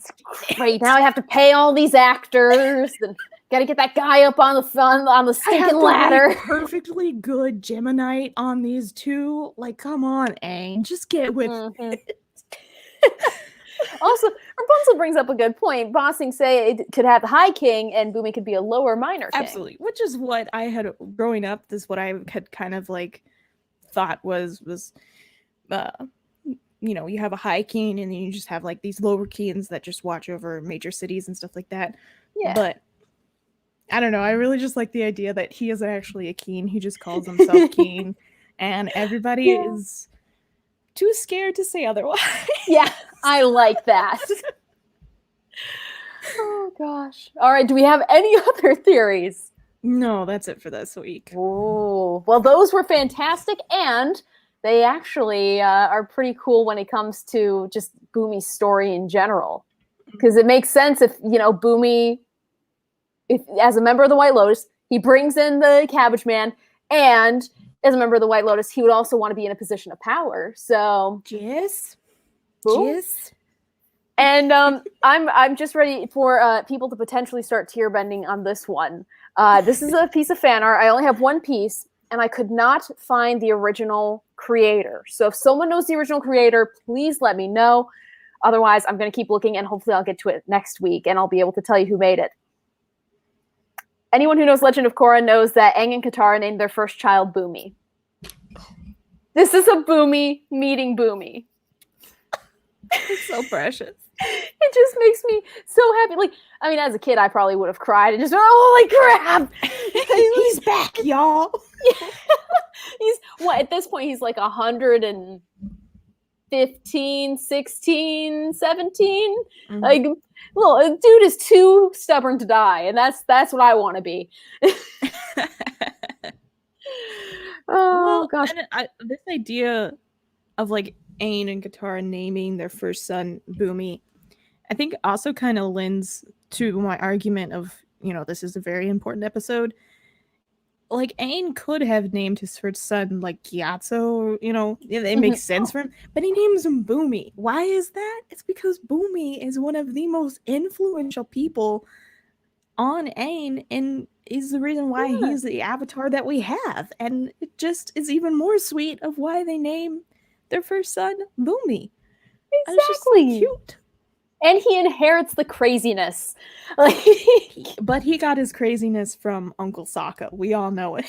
great. Now I have to pay all these actors and gotta get that guy up on the stinking ladder. Perfectly good Gemini on these two. Like, come on, Aang, just get with it. Also, Rapunzel brings up a good point. Ba Sing Se it could have the High King, and Boomy could be a lower minor king. Absolutely, which is what I had growing up. This is what I had kind of like thought was you have a High King, and then you just have like these lower kings that just watch over major cities and stuff like that. Yeah. But I don't know. I really just like the idea that he isn't actually a king. He just calls himself king, and everybody is too scared to say otherwise. Yeah, I like that. Oh, gosh. All right, do we have any other theories? No, that's it for this week. Oh, well, those were fantastic, and they actually are pretty cool when it comes to just Boomy's story in general. Because it makes sense if, Boomy, as a member of the White Lotus, he brings in the Cabbage Man, and as a member of the White Lotus, he would also want to be in a position of power. So, yes. And I'm just ready for people to potentially start tear bending on this one. This is a piece of fan art. I only have one piece, and I could not find the original creator. So if someone knows the original creator, please let me know. Otherwise, I'm going to keep looking, and hopefully I'll get to it next week, and I'll be able to tell you who made it. Anyone who knows Legend of Korra knows that Aang and Katara named their first child Boomy. This is a Boomy meeting Boomy. It's so precious. It just makes me so happy. Like, I mean, as a kid, I probably would have cried and just went, holy crap! He's back, y'all. Yeah. At this point, he's like 115, 16, 17. Mm-hmm. Like, well, dude is too stubborn to die, and that's what I want to be. Gosh. And this idea of like Aang and Katara naming their first son Boomy, I think also kind of lends to my argument of, this is a very important episode. Like, Aang could have named his first son like Gyatso, it makes sense for him, but he names him Boomy. Why is that? It's because Boomy is one of the most influential people on Aang and is the reason why he's the avatar that we have. And it just is even more sweet of why they name their first son Boomy. Exactly. It's just so cute. And he inherits the craziness. But he got his craziness from Uncle Sokka. We all know it.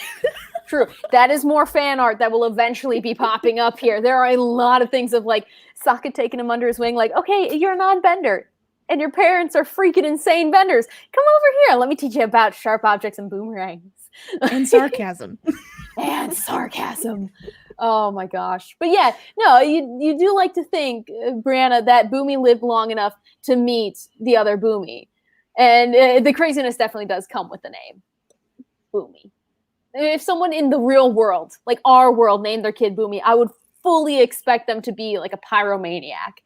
True. That is more fan art that will eventually be popping up here. There are a lot of things of like Sokka taking him under his wing, like, okay, you're a non-bender. And your parents are freaking insane benders. Come over here. Let me teach you about sharp objects and boomerangs. And sarcasm. And sarcasm. Oh my gosh. But yeah, no, you do like to think, Brianna, that Boomy lived long enough to meet the other Boomy. And the craziness definitely does come with the name. Boomy. If someone in the real world, like our world, named their kid Boomy, I would fully expect them to be like a pyromaniac.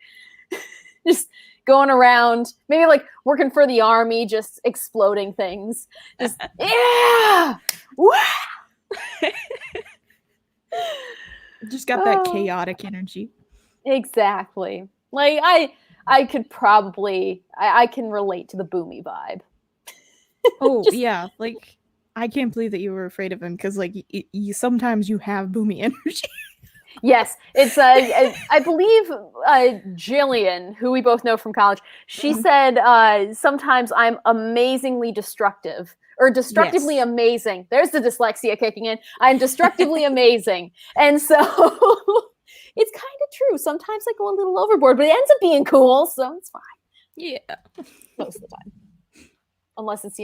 Just going around, maybe like working for the army, just exploding things. Just, yeah! Woo! Just got that chaotic energy. Exactly. Like, I could probably, I can relate to the Boomy vibe. Oh, yeah. Like, I can't believe that you were afraid of him, because, like, sometimes you have Boomy energy. Yes, it's I believe Jillian, who we both know from college, she said sometimes I'm amazingly destructive, or destructively amazing. There's the dyslexia kicking in. I'm destructively amazing. And so it's kind of true. Sometimes I go a little overboard, but it ends up being cool, so it's fine. Yeah. Most of the time. Unless it's,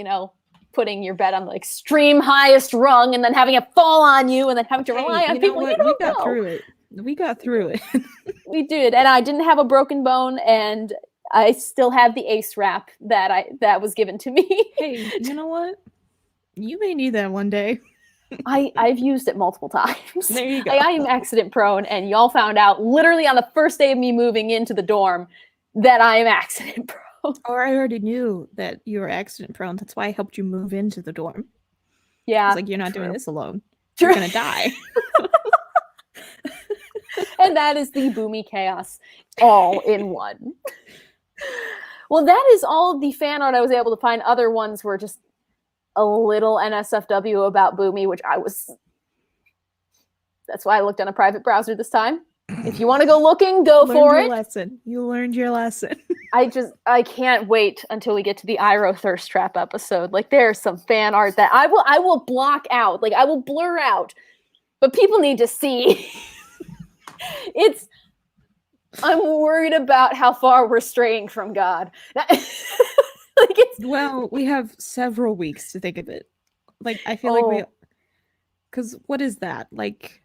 putting your bed on the extreme highest rung and then having it fall on you and then having to rely on people. You don't We got through it. We got through it. We did, and I didn't have a broken bone, and I still have the ace wrap that was given to me. Hey, you know what? You may need that one day. I've used it multiple times. There you go. I am accident prone, and y'all found out literally on the first day of me moving into the dorm that I am accident prone. Or I already knew that you were accident prone. That's why I helped you move into the dorm. Yeah, it's like, you're not doing this alone. True. You're gonna die. And that is the Boomy Chaos all in one. Well, that is all of the fan art I was able to find. Other ones were just a little NSFW about Boomy, which that's why I looked on a private browser this time. If you want to go looking, go for it. Lesson. You learned your lesson. I can't wait until we get to the Iroh Thirst Trap episode. Like, there's some fan art that I will block out. Like, I will blur out. But people need to see. I'm worried about how far we're straying from God. Well, we have several weeks to think of it. Like, I feel because what is that? Like,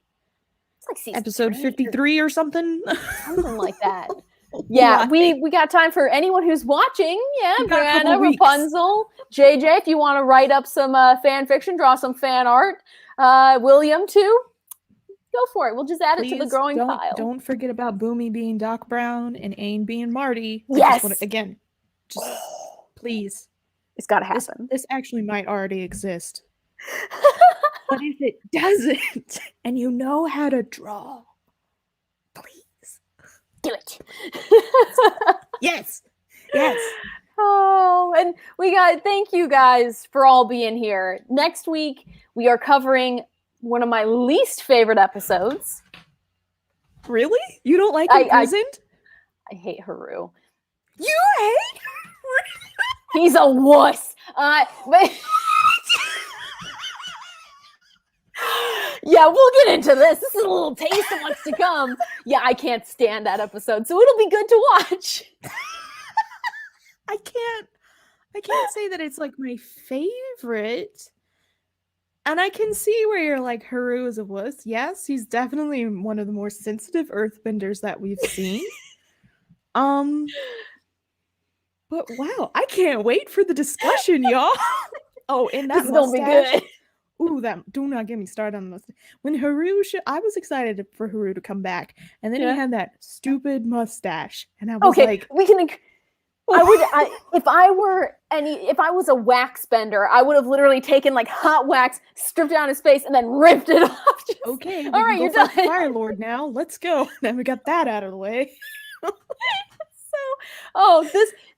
it's like episode 53 or something? Something like that. Yeah, we got time for anyone who's watching. Yeah, Brianna, Rapunzel, JJ, if you want to write up some fan fiction, draw some fan art. William, too. Go for it. We'll just add it to the growing pile. Don't forget about Boomy being Doc Brown and Aang being Marty. Yes. Just please. It's got to happen. This actually might already exist. But if it doesn't, and you know how to draw, please do it. Yes. Oh, and thank you guys for all being here. Next week, we are covering one of my least favorite episodes. Really? You don't like Imprisoned? I hate Haru. You hate Haru? He's a wuss. But yeah, we'll get into this. This is a little taste of what's to come. Yeah, I can't stand that episode, so it'll be good to watch. I can't say that it's like my favorite. And I can see where you're like, Haru is a wuss. Yes, he's definitely one of the more sensitive earthbenders that we've seen. But wow, I can't wait for the discussion, y'all. Oh, and that mustache. Gonna be good. Ooh, do not get me started on this. When Haru I was excited for Haru to come back, and then he had that stupid mustache, and I was like, we can. If I was a wax bender, I would have literally taken like hot wax, stripped down his face, and then ripped it off. Okay, all right, you're done. Fire Lord now. Let's go. Then we got that out of the way.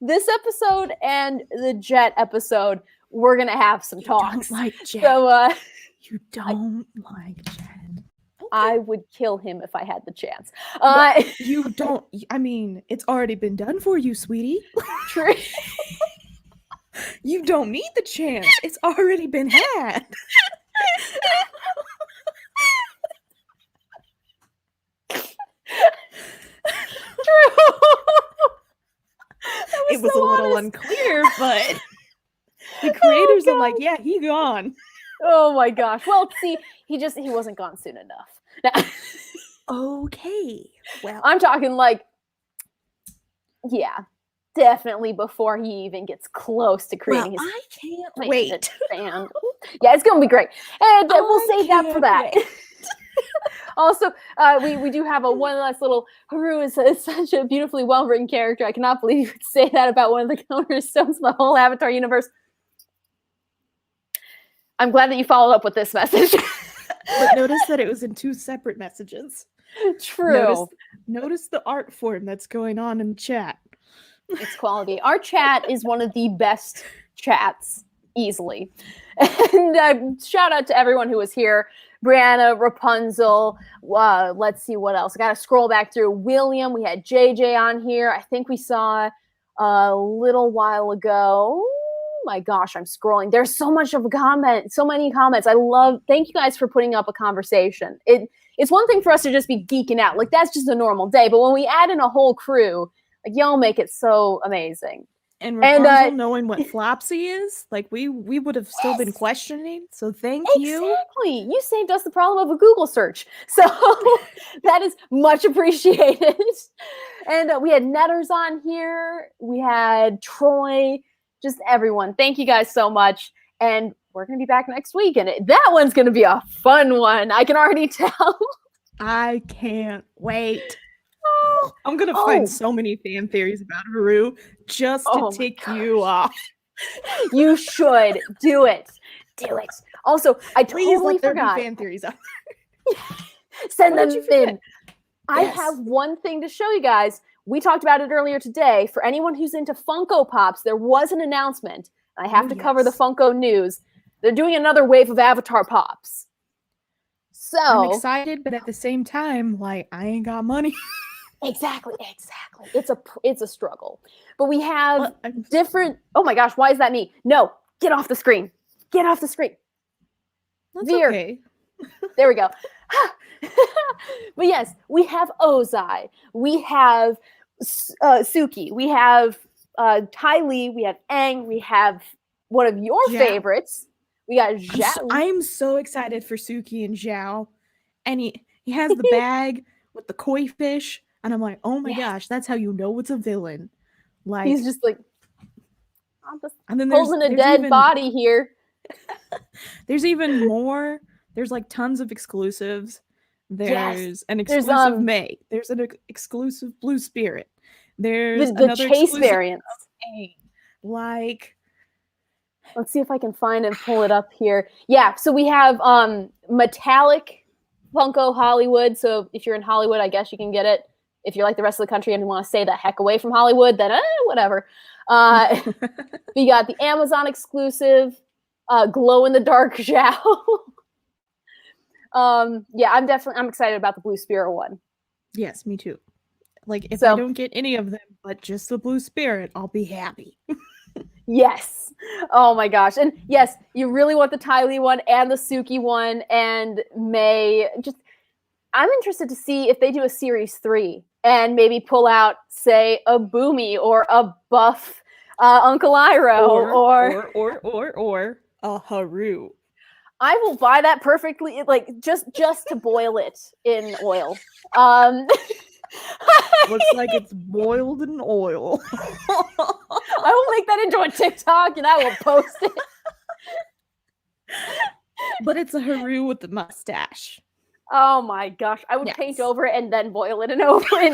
This episode and the Jet episode, we're gonna have some talks. Don't like Jet. So, you don't like Jet. Okay. I would kill him if I had the chance. You don't. I mean, it's already been done for you, sweetie. True. You don't need the chance. It's already been had. True. It was so a little unclear, but the creators are like, yeah, he gone. Oh my gosh. Well, see, he wasn't gone soon enough. Okay. Well, I'm talking like, yeah, definitely before he even gets close to creating his. I can't wait. Yeah, it's gonna be great, and we'll save that for that. Also, we do have one last little. Haru is such a beautifully well written character. I cannot believe you could say that about one of the cornerstones of the whole Avatar universe. I'm glad that you followed up with this message. But notice that it was in 2 separate messages. True. Notice the art form that's going on in the chat. It's quality. Our chat is one of the best chats, easily. And shout out to everyone who was here. Brianna, Rapunzel, let's see what else. I got to scroll back through. William, we had JJ on here. I think we saw a little while ago. My gosh, I'm scrolling. There's so many comments. Thank you guys for putting up a conversation. It's one thing for us to just be geeking out. Like, that's just a normal day. But when we add in a whole crew, like, y'all make it so amazing. And Rapunzel knowing what Flopsy is, like we would have still been questioning. So thank you. Exactly. You saved us the problem of a Google search. So that is much appreciated. And we had Netters on here. We had Troy, just everyone. Thank you guys so much. And we're going to be back next week. And that one's going to be a fun one. I can already tell. I can't wait. I'm going to find so many fan theories about Haru just to tick you off. You should do it. Do it. Also, I totally forgot. Fan theories out. Send them in. I have one thing to show you guys. We talked about it earlier today. For anyone who's into Funko Pops, there was an announcement. I have to cover the Funko news. They're doing another wave of Avatar Pops. So I'm excited, but at the same time, like, I ain't got money. Exactly. It's a struggle. But we have different. Oh my gosh, why is that me? No, get off the screen. Get off the screen. That's okay. There we go. But yes, we have Ozai. We have Suki. We have Ty Lee. We have Aang. We have one of your favorites. We got Zhao. I'm so excited for Suki and Zhao. And he has the bag with the koi fish. And I'm like, oh my gosh, that's how you know it's a villain. Like, he's just like, I'm just and then holding a dead body here. There's even more. There's like tons of exclusives. There's an exclusive May. There's an exclusive Blue Spirit. There's the Chase variant. Like, let's see if I can find and pull it up here. Yeah, so we have metallic Funko Hollywood. So if you're in Hollywood, I guess you can get it. If you're like the rest of the country and you want to stay the heck away from Hollywood, then whatever. We got the Amazon exclusive, glow-in-the-dark Zhao. I'm excited about the Blue Spirit one. Yes, me too. Like, if I don't get any of them, but just the Blue Spirit, I'll be happy. Yes. Oh my gosh. And yes, you really want the Ty Lee one and the Suki one and May. I'm interested to see if they do a series 3 and maybe pull out, say, a Boomy or a buff Uncle Iroh or a Haru. I will buy that perfectly, like just to boil it in oil. Looks like it's boiled in oil. I will make that into a TikTok and I will post it. But it's a Haru with the mustache. Oh my gosh. I would paint over it and then boil it in oil. But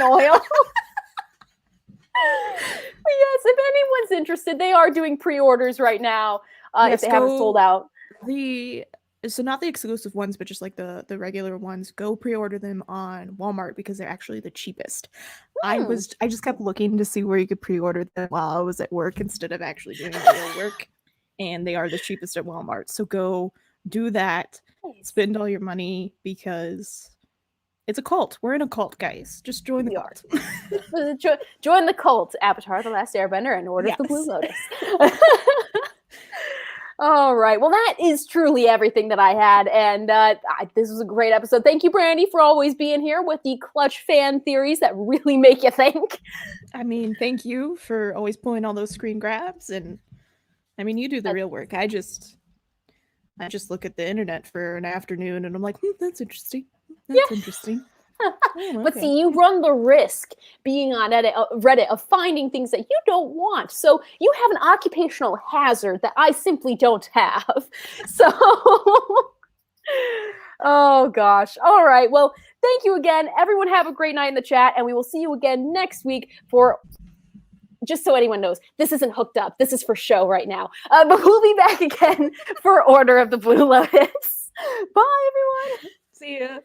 yes, if anyone's interested, they are doing pre-orders right now if they haven't sold out. So not the exclusive ones, but just like the regular ones, go pre-order them on Walmart because they're actually the cheapest. I just kept looking to see where you could pre-order them while I was at work instead of actually doing real work. And they are the cheapest at Walmart. So go do that. Spend all your money because it's a cult. We're in a cult, guys. Just join the cult. Join the cult, Avatar: The Last Airbender, and order the Blue Lotus. All right. Well, that is truly everything that I had. And this was a great episode. Thank you, Brandi, for always being here with the clutch fan theories that really make you think. I mean, thank you for always pulling all those screen grabs. And I mean, you do the real work. I just look at the internet for an afternoon and I'm like, that's interesting. That's interesting. But see, you run the risk being on Reddit of finding things that you don't want. So you have an occupational hazard that I simply don't have. So, oh gosh. All right. Well, thank you again. Everyone have a great night in the chat, and we will see you again next week for, just so anyone knows, this isn't hooked up. This is for show right now. But we'll be back again for Order of the Blue Lotus. Bye, everyone. See ya.